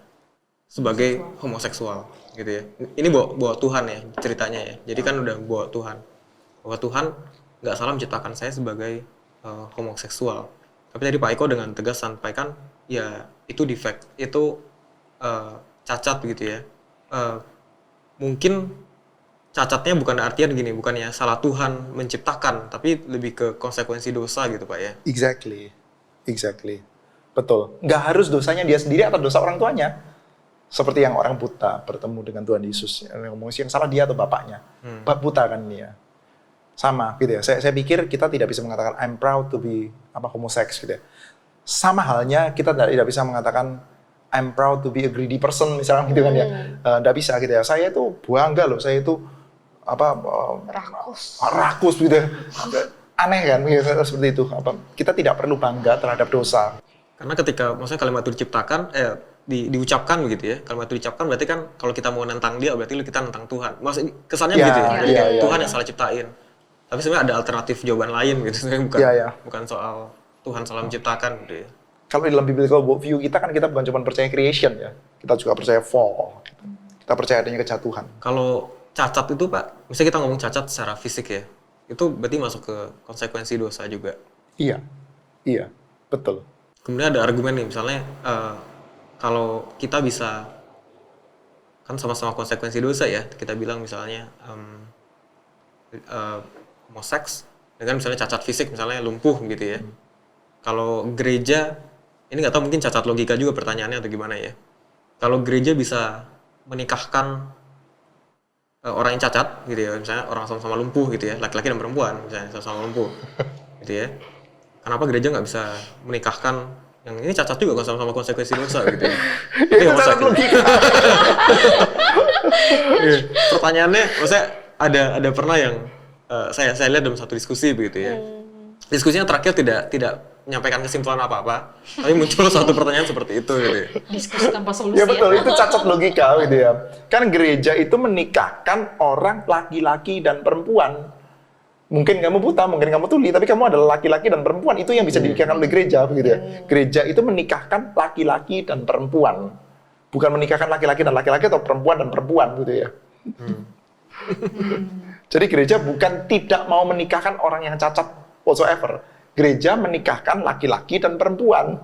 sebagai homoseksual gitu ya. Ini bawa Tuhan ya ceritanya ya. Jadi kan udah bawa Tuhan. Bahwa Tuhan nggak salah menciptakan saya sebagai homoseksual. Tapi tadi Pak Eko dengan tegas sampaikan ya itu defect, itu cacat gitu ya. Mungkin cacatnya bukan artian gini, bukannya salah Tuhan menciptakan, tapi lebih ke konsekuensi dosa gitu Pak ya. Exactly. Betul. Nggak harus dosanya dia sendiri atau dosa orang tuanya. Seperti yang orang buta bertemu dengan Tuhan Yesus. Yang ngomong yang salah dia atau bapaknya. Buta kan dia. Sama gitu ya. Saya pikir kita tidak bisa mengatakan I'm proud to be homosex gitu ya. Sama halnya kita tidak bisa mengatakan I'm proud to be a greedy person misalnya gitu kan ya. Nggak bisa gitu ya. Saya itu bangga loh. Saya itu rakus gitu ya. Aneh kan gitu, seperti itu. Kita tidak perlu bangga terhadap dosa. Karena ketika maksudnya kalimat itu diciptakan diucapkan begitu ya. Kalimat itu diucapkan berarti kan kalau kita mau nentang dia berarti kita nentang Tuhan. Maksudnya kesannya begitu ya. Jadi Tuhan yang salah ciptain. Tapi sebenarnya ada alternatif jawaban lain gitu. Sebenarnya bukan soal Tuhan salah menciptakan gitu ya. Kalau di dalam biblical worldview kita kan kita bukan cuma percaya creation ya. Kita juga percaya fall. Gitu. Kita percaya adanya kejatuhan. Kalau cacat itu Pak, misalnya kita ngomong cacat secara fisik ya. Itu berarti masuk ke konsekuensi dosa juga. Iya, betul. Kemudian ada argumen nih, misalnya kalau kita bisa, kan sama-sama konsekuensi dosa ya, kita bilang misalnya homoseks, dengan misalnya cacat fisik, misalnya lumpuh gitu ya. Kalau gereja, ini nggak tahu mungkin cacat logika juga pertanyaannya atau gimana ya. Kalau gereja bisa menikahkan orang yang cacat gitu ya, misalnya orang sama-sama lumpuh gitu ya, laki-laki dan perempuan misalnya sama-sama lumpuh gitu ya. Kenapa gereja nggak bisa menikahkan yang ini cacat juga kan sama-sama konsekuensi dosa gitu ya? Itu cacat logika. Pertanyaannya, maksudnya ada pernah yang saya lihat dalam satu diskusi begitu ya. Diskusinya terakhir tidak menyampaikan kesimpulan apa-apa, tapi muncul satu pertanyaan seperti itu gitu ya. Diskusi tanpa solusi. Ya betul, itu cacat logika gitu ya. Kan gereja itu menikahkan orang laki-laki dan perempuan. Mungkin kamu buta, mungkin kamu tuli, tapi kamu adalah laki-laki dan perempuan. Itu yang bisa dinikahkan oleh gereja begitu ya. Gereja itu menikahkan laki-laki dan perempuan. Bukan menikahkan laki-laki dan laki-laki atau perempuan dan perempuan gitu ya. Jadi gereja bukan tidak mau menikahkan orang yang cacat whatsoever. Gereja menikahkan laki-laki dan perempuan.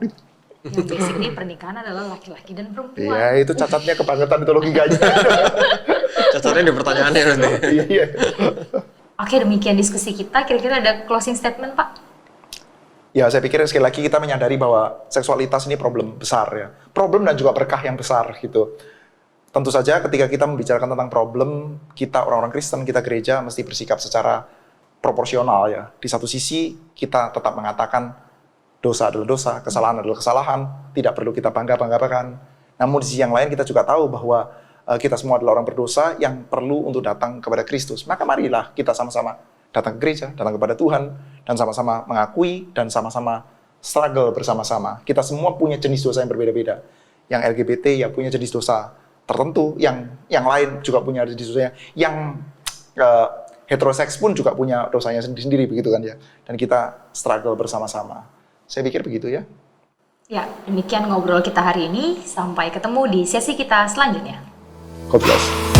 Basically pernikahan adalah laki-laki dan perempuan. Iya, itu cacatnya kebangetan itu logikanya. Cacatnya di pertanyaannya nanti. Iya. Oke, demikian diskusi kita. Kira-kira ada closing statement, Pak? Ya, saya pikir sekali lagi kita menyadari bahwa seksualitas ini problem besar ya. Problem dan juga berkah yang besar gitu. Tentu saja ketika kita membicarakan tentang problem, kita orang-orang Kristen, kita gereja mesti bersikap secara proporsional ya. Di satu sisi kita tetap mengatakan dosa adalah dosa, kesalahan adalah kesalahan, tidak perlu kita bangga-banggakan. Namun di sisi yang lain kita juga tahu bahwa kita semua adalah orang berdosa yang perlu untuk datang kepada Kristus. Maka marilah kita sama-sama datang ke gereja, datang kepada Tuhan, dan sama-sama mengakui dan sama-sama struggle bersama-sama. Kita semua punya jenis dosa yang berbeda-beda. Yang LGBT ya punya jenis dosa tertentu, yang lain juga punya jenis dosanya, yang heteroseks pun juga punya dosanya sendiri-sendiri begitu kan ya. Dan kita struggle bersama-sama. Saya pikir begitu ya. Ya, demikian ngobrol kita hari ini. Sampai ketemu di sesi kita selanjutnya. God bless.